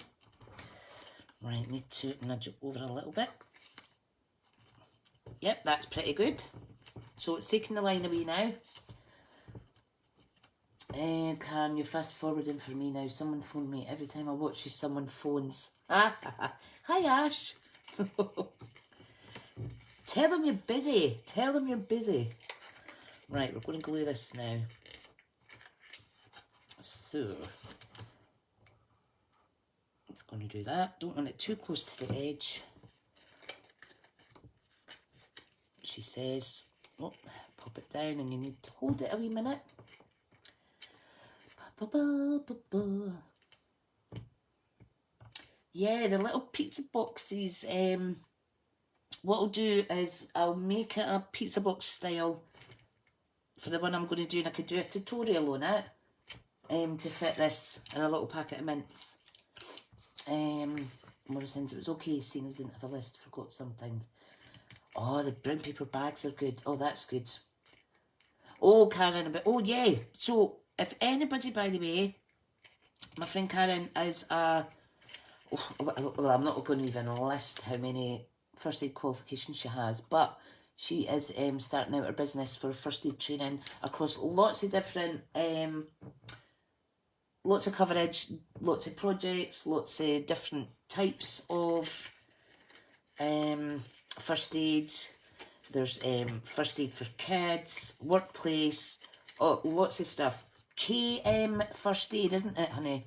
Right, need to nudge it over a little bit. Yep, that's pretty good. So it's taking the line away now. Karen, you're fast forwarding for me now. Someone phoned me. Every time I watch you, someone phones. Hi, Ash. Tell them you're busy. Tell them you're busy. Right, we're going to glue this now. So, it's going to do that. Don't want it too close to the edge. She says, oh, pop it down and you need to hold it a wee minute. Yeah, the little pizza boxes, what I'll do is I'll make it a pizza box style for the one I'm going to do, and I could do a tutorial on it to fit this in a little packet of mints. Morrison's, it was okay seeing as I didn't have a list, forgot some things. Oh, the brown paper bags are good. Oh, that's good. Oh, Karen, oh yeah, so if anybody, by the way, my friend Karen is a, well, I'm not going to even list how many first aid qualifications she has, but she is starting out her business for first aid training across lots of different, lots of coverage, lots of projects, lots of different types of first aid. There's first aid for kids, workplace, oh, lots of stuff. KM First Aid, isn't it, honey?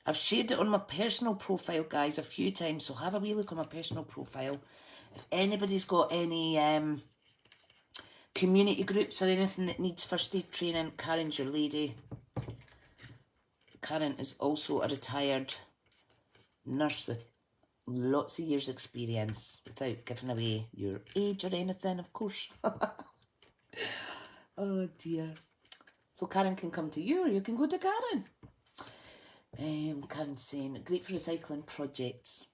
I've shared it on my personal profile, guys, a few times, so have a wee look on my personal profile. If anybody's got any community groups or anything that needs first aid training, Karen's your lady. Karen is also a retired nurse with lots of years experience, without giving away your age or anything, of course. Oh dear. So Karen can come to you, or you can go to Karen. Karen's saying, great for recycling projects.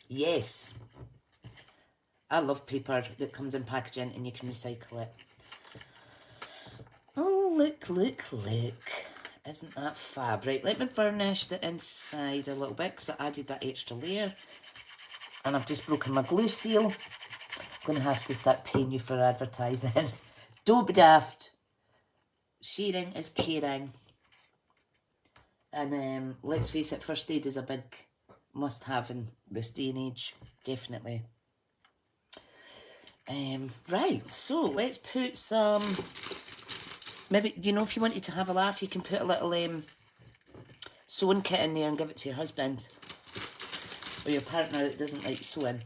Yes. I love paper that comes in packaging and you can recycle it. Oh, look, look, look. Isn't that fab? Right, let me burnish the inside a little bit because I added that extra layer. And I've just broken my glue seal. I'm going to have to start paying you for advertising. Don't be daft. Sharing is caring. And let's face it, first aid is a big must-have in this day and age. Definitely. Right, so let's put some... Maybe, you know, if you wanted to have a laugh, you can put a little sewing kit in there and give it to your husband or your partner that doesn't like sewing.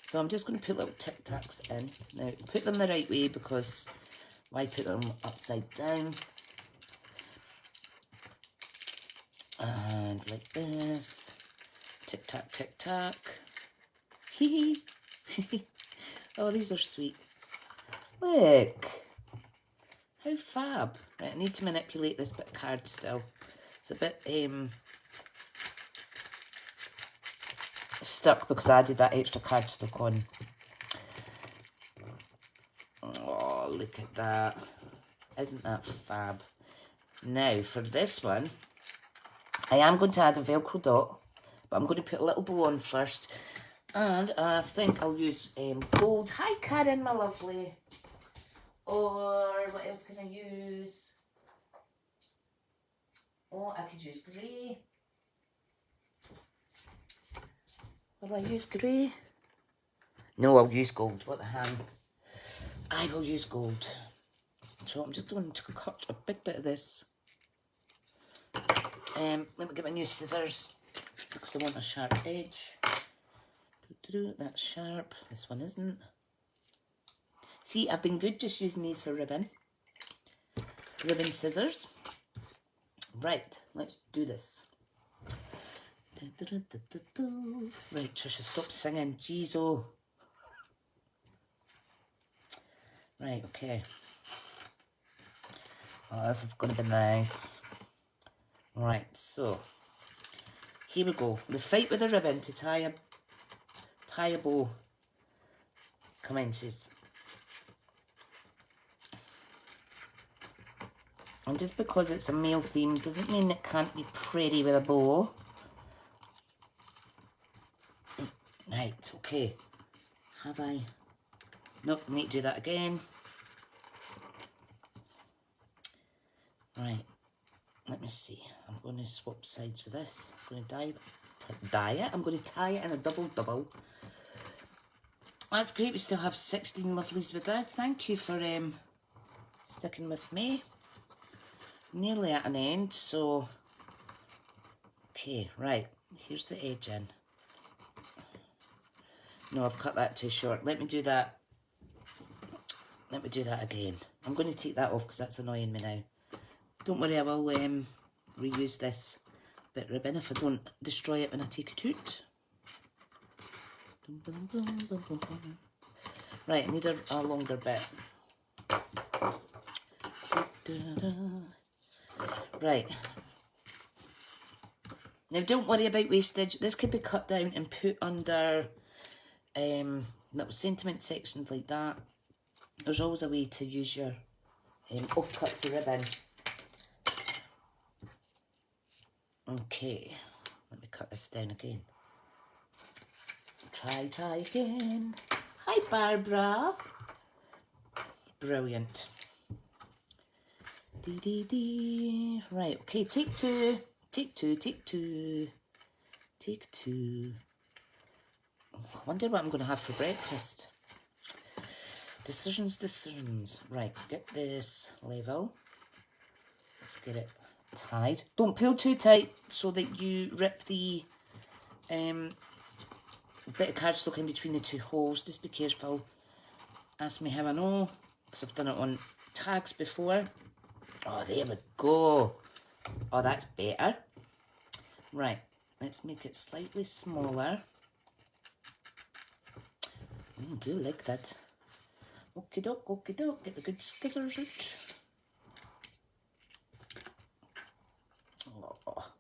So I'm just going to put little Tic Tacs in. Now, put them the right way because why put them upside down? And like this. Tic Tac, Tic Tac. Hee hee. Oh, these are sweet. Look. How fab. Right, I need to manipulate this bit of card still. It's a bit stuck because I added that extra cardstock on. Oh, look at that. Isn't that fab? Now, for this one, I am going to add a Velcro dot, but I'm going to put a little bow on first. And I think I'll use gold. Hi, Karen, my lovely. Or what else can I use? Oh, I could use grey. Will I use grey? No, I'll use gold. What the hell? I will use gold. So I'm just going to cut a big bit of this. Let me get my new scissors because I want a sharp edge. That's sharp. This one isn't. See, I've been good just using these for ribbon. Ribbon scissors. Right, let's do this. Right, Tricia, stop singing. Jeez, oh. Right, okay. Oh, this is going to be nice. Right, so here we go. The fight with the ribbon to tie a bow commences. And just because it's a male theme doesn't mean it can't be pretty with a bow. Right, okay. Have I? Nope, need to do that again. Right, let me see. I'm going to swap sides with this. I'm going to dye it. I'm going to tie it in a double. That's great. We still have 16 lovelies with that. Thank you for sticking with me. Nearly at an end, so okay, right, here's the edge in. No, I've cut that too short. Let me do that again. I'm going to take that off because that's annoying me now. Don't worry, I will reuse this bit ribbon if I don't destroy it when I take it out. Right, I need a longer bit. Right. Now, don't worry about wastage. This could be cut down and put under little sentiment sections like that. There's always a way to use your offcuts of ribbon. Okay, let me cut this down again. Try again. Hi, Barbara. Brilliant. Right, okay, take two. I wonder what I'm going to have for breakfast. Decisions. Right, get this level. Let's get it tied. Don't pull too tight so that you rip the bit of cardstock in between the two holes. Just be careful. Ask me how I know, because I've done it on tags before. Oh, there we go. Oh, that's better. Right, let's make it slightly smaller. I do like that. Okie doke. Get the good scissors out. Oh,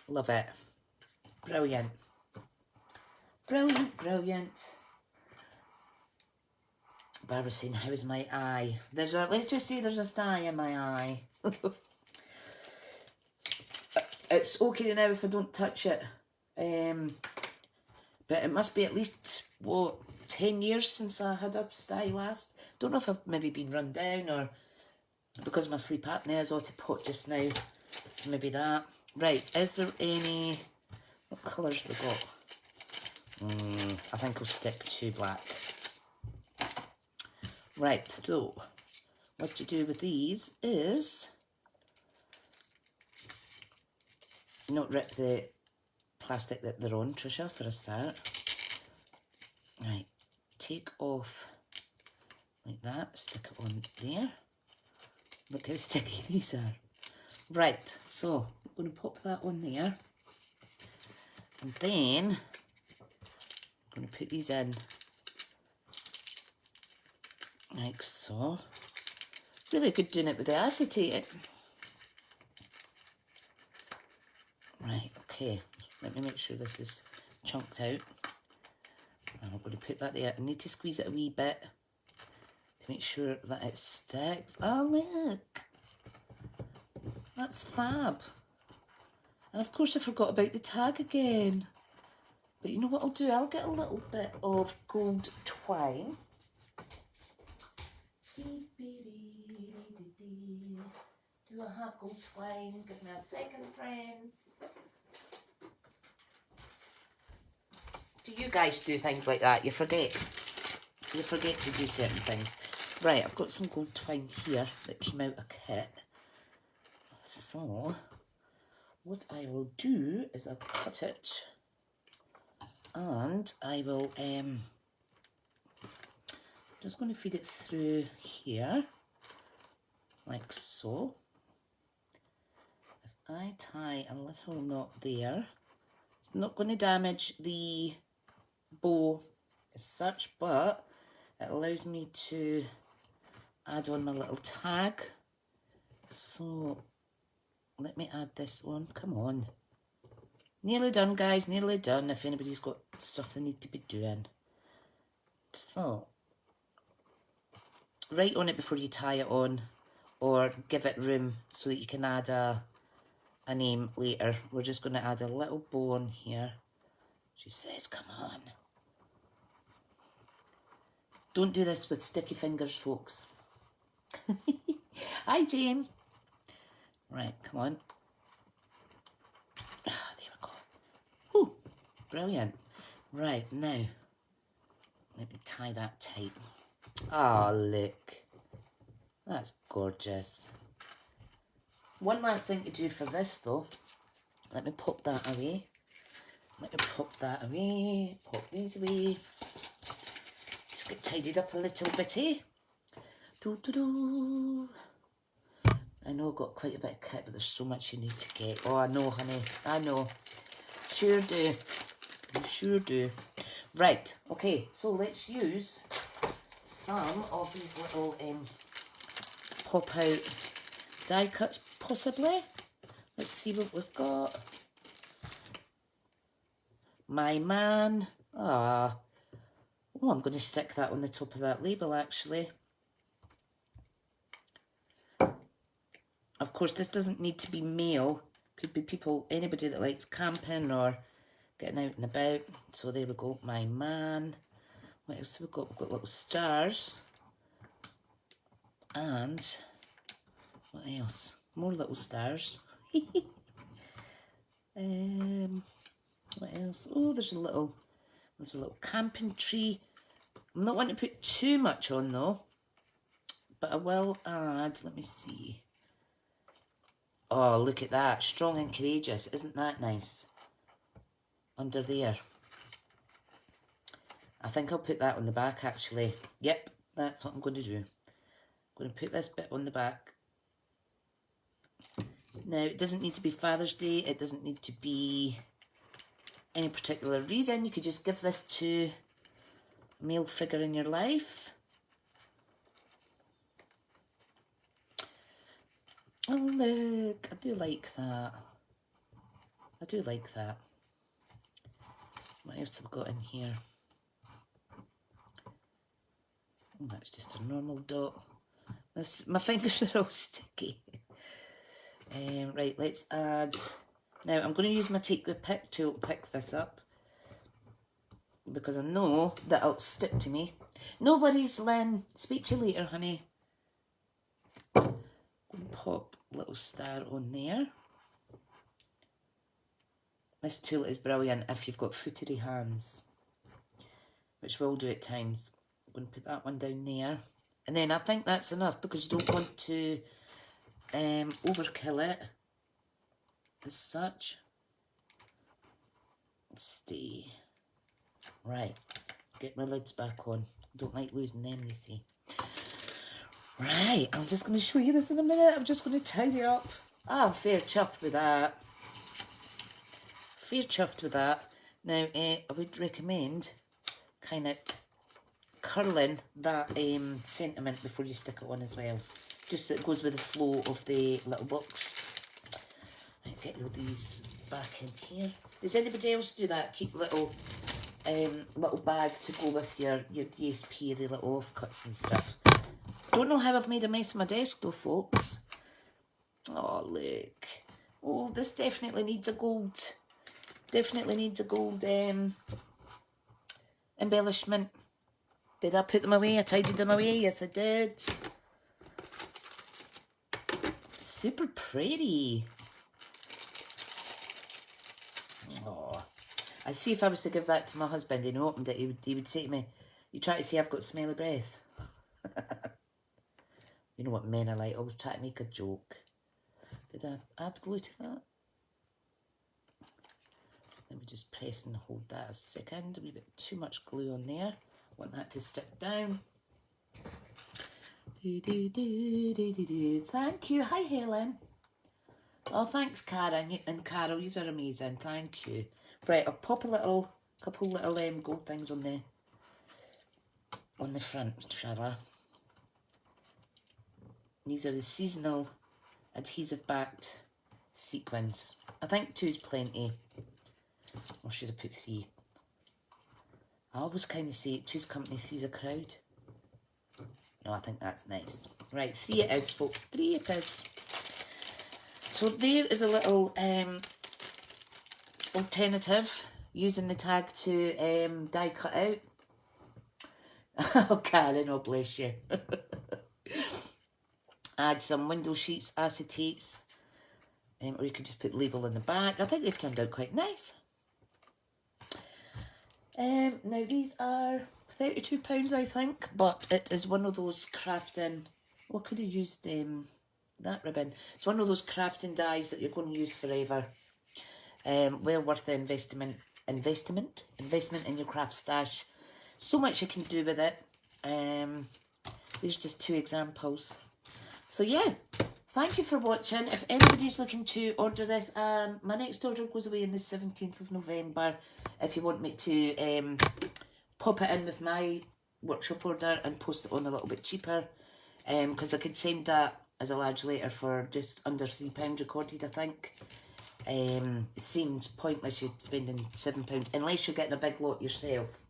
love it. Brilliant. Barbara's saying, how's my eye? Let's just say there's a sty in my eye. It's okay now if I don't touch it. But it must be at least, 10 years since I had a sty last. Don't know if I've maybe been run down or because my sleep apnea is pot just now. So maybe that. Right, is there any, what colours we got? I think I'll stick to black. Right, so what you do with these is not rip the plastic that they're on, Tricia, for a start. Right, take off like that, stick it on there. Look how sticky these are. Right, so I'm going to pop that on there. And then I'm going to put these in like so. Really good doing it with the acetate. Right, okay. Let me make sure this is chunked out. And I'm going to put that there. I need to squeeze it a wee bit to make sure that it sticks. Oh, look. That's fab. And of course I forgot about the tag again. But you know what I'll do? I'll get a little bit of gold twine. Do I have gold twine? Give me a second, friends. Do you guys do things like that? You forget. You forget to do certain things. Right, I've got some gold twine here that came out a kit. So, what I will do is I'll cut it and I will just going to feed it through here like so. If I tie a little knot there, it's not going to damage the bow as such, but it allows me to add on my little tag. So let me add this on. Come on. Nearly done, guys. Nearly done. If anybody's got stuff they need to be doing. So, write on it before you tie it on, or give it room so that you can add a name later. We're just going to add a little bow on here. She says, come on. Don't do this with sticky fingers, folks. Hi, Jane. Right, come on. Ah, there we go. Ooh, brilliant. Right, now, let me tie that tight. Oh, look. That's gorgeous. One last thing to do for this, though. Let me pop that away. Let me pop that away. Pop these away. Just get tidied up a little bitty. Doo-doo-doo. I know I've got quite a bit of kit, but there's so much you need to get. Oh, I know, honey. I know. Sure do. You sure do. Right. Okay, so let's use some of these little pop-out die cuts, possibly. Let's see what we've got. My man. Ah. Oh, I'm going to stick that on the top of that label, actually. Of course, this doesn't need to be male. Could be people, anybody that likes camping or getting out and about. So there we go, my man. What else have we got? We've got little stars. And what else? More little stars. What else? Oh, there's a little camping tree. I'm not wanting to put too much on though, but I will add, let me see. Oh, look at that. Strong and courageous. Isn't that nice? Under there. I think I'll put that on the back, actually. Yep, that's what I'm going to do. I'm going to put this bit on the back. Now, it doesn't need to be Father's Day. It doesn't need to be any particular reason. You could just give this to a male figure in your life. Oh, look, I do like that. I do like that. What else have we got in here? Oh, that's just a normal dot. My fingers are all sticky. Right, let's add... Now, I'm going to use my Take Good Pick tool to pick this up, because I know that it'll stick to me. No worries, Lynn. Speak to you later, honey. Pop a little star on there. This tool is brilliant if you've got footery hands, which we'll do at times. I'm going to put that one down there. And then I think that's enough, because you don't want to overkill it as such. Stay. Right, get my lids back on. Don't like losing them, you see. Right, I'm just going to show you this in a minute. I'm just going to tidy up. I'm fair chuffed with that. Fair chuffed with that. Now, I would recommend kind of curling that sentiment before you stick it on as well. Just so it goes with the flow of the little box. Right, get all these back in here. Does anybody else do that? Keep little bag to go with your DSP, the little offcuts and stuff. Don't know how I've made a mess of my desk though, folks. Oh, look. Oh, this definitely needs a gold. Definitely needs a gold embellishment. Did I put them away? I tidied them away. Yes, I did. Super pretty. Oh, I'd see if I was to give that to my husband and he opened it, he would say to me, "You try to say I've got smelly breath." You know what men are like, always try to make a joke. Did I add glue to that? Let me just press and hold that a second. A wee bit too much glue on there. Want that to stick down. Thank you. Hi, Helen. Oh, thanks, Cara and Carol. You are amazing. Thank you. Right, I'll pop a couple little gold things on the front, shall I? These are the seasonal adhesive backed sequins. I think 2's plenty. Or should I put 3? I always kind of say 2's company, 3's a crowd. No, I think that's nice. Right, 3 it is, folks. 3 it is. So there is a little alternative using the tag to die cut out. Oh, Karen, oh bless you. Add some window sheets, acetates, or you could just put label in the back. I think they've turned out quite nice. Now these are £32, I think, but it is one of those crafting. What could have used that ribbon? It's one of those crafting dies that you're going to use forever. Well worth the investment in your craft stash. So much you can do with it. There's just 2 examples. So yeah, thank you for watching. If anybody's looking to order this, my next order goes away on the 17th of November. If you want me to pop it in with my workshop order and post it on a little bit cheaper, because I could send that as a large letter for just under £3 recorded, I think. It seems pointless you spending £7 unless you're getting a big lot yourself,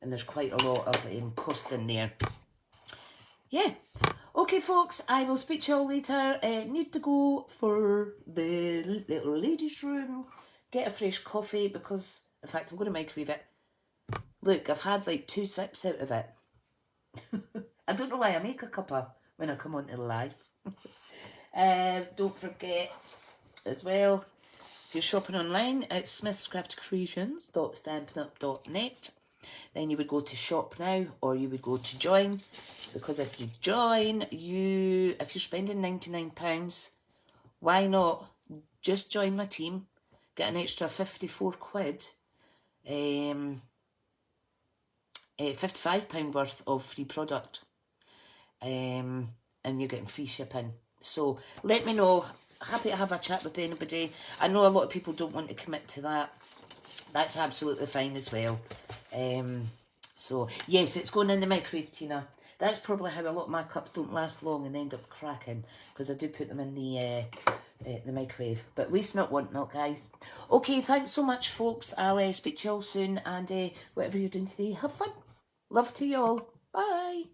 and there's quite a lot of cost in there. Yeah. Okay, folks, I will speak to you all later. Need to go for the little ladies' room, get a fresh coffee, because, in fact, I'm going to microwave it. Look, I've had like 2 sips out of it. I don't know why I make a cuppa when I come on to the live. Don't forget, as well, if you're shopping online, it's smithscraftcreations.stampinup.net. Then you would go to shop now, or you would go to join, because if you join, if you're spending £99, why not just join my team, get an extra 54 quid, £55 worth of free product, and you're getting free shipping. So let me know. Happy to have a chat with anybody. I know a lot of people don't want to commit to that. That's absolutely fine as well. So yes, it's going in the microwave, Tina. That's probably how a lot of my cups don't last long and end up cracking, because I do put them in the microwave. But waste not, want not, guys. Okay, thanks so much, folks. I'll speak to you all soon, and whatever you're doing today, have fun. Love to you all. Bye.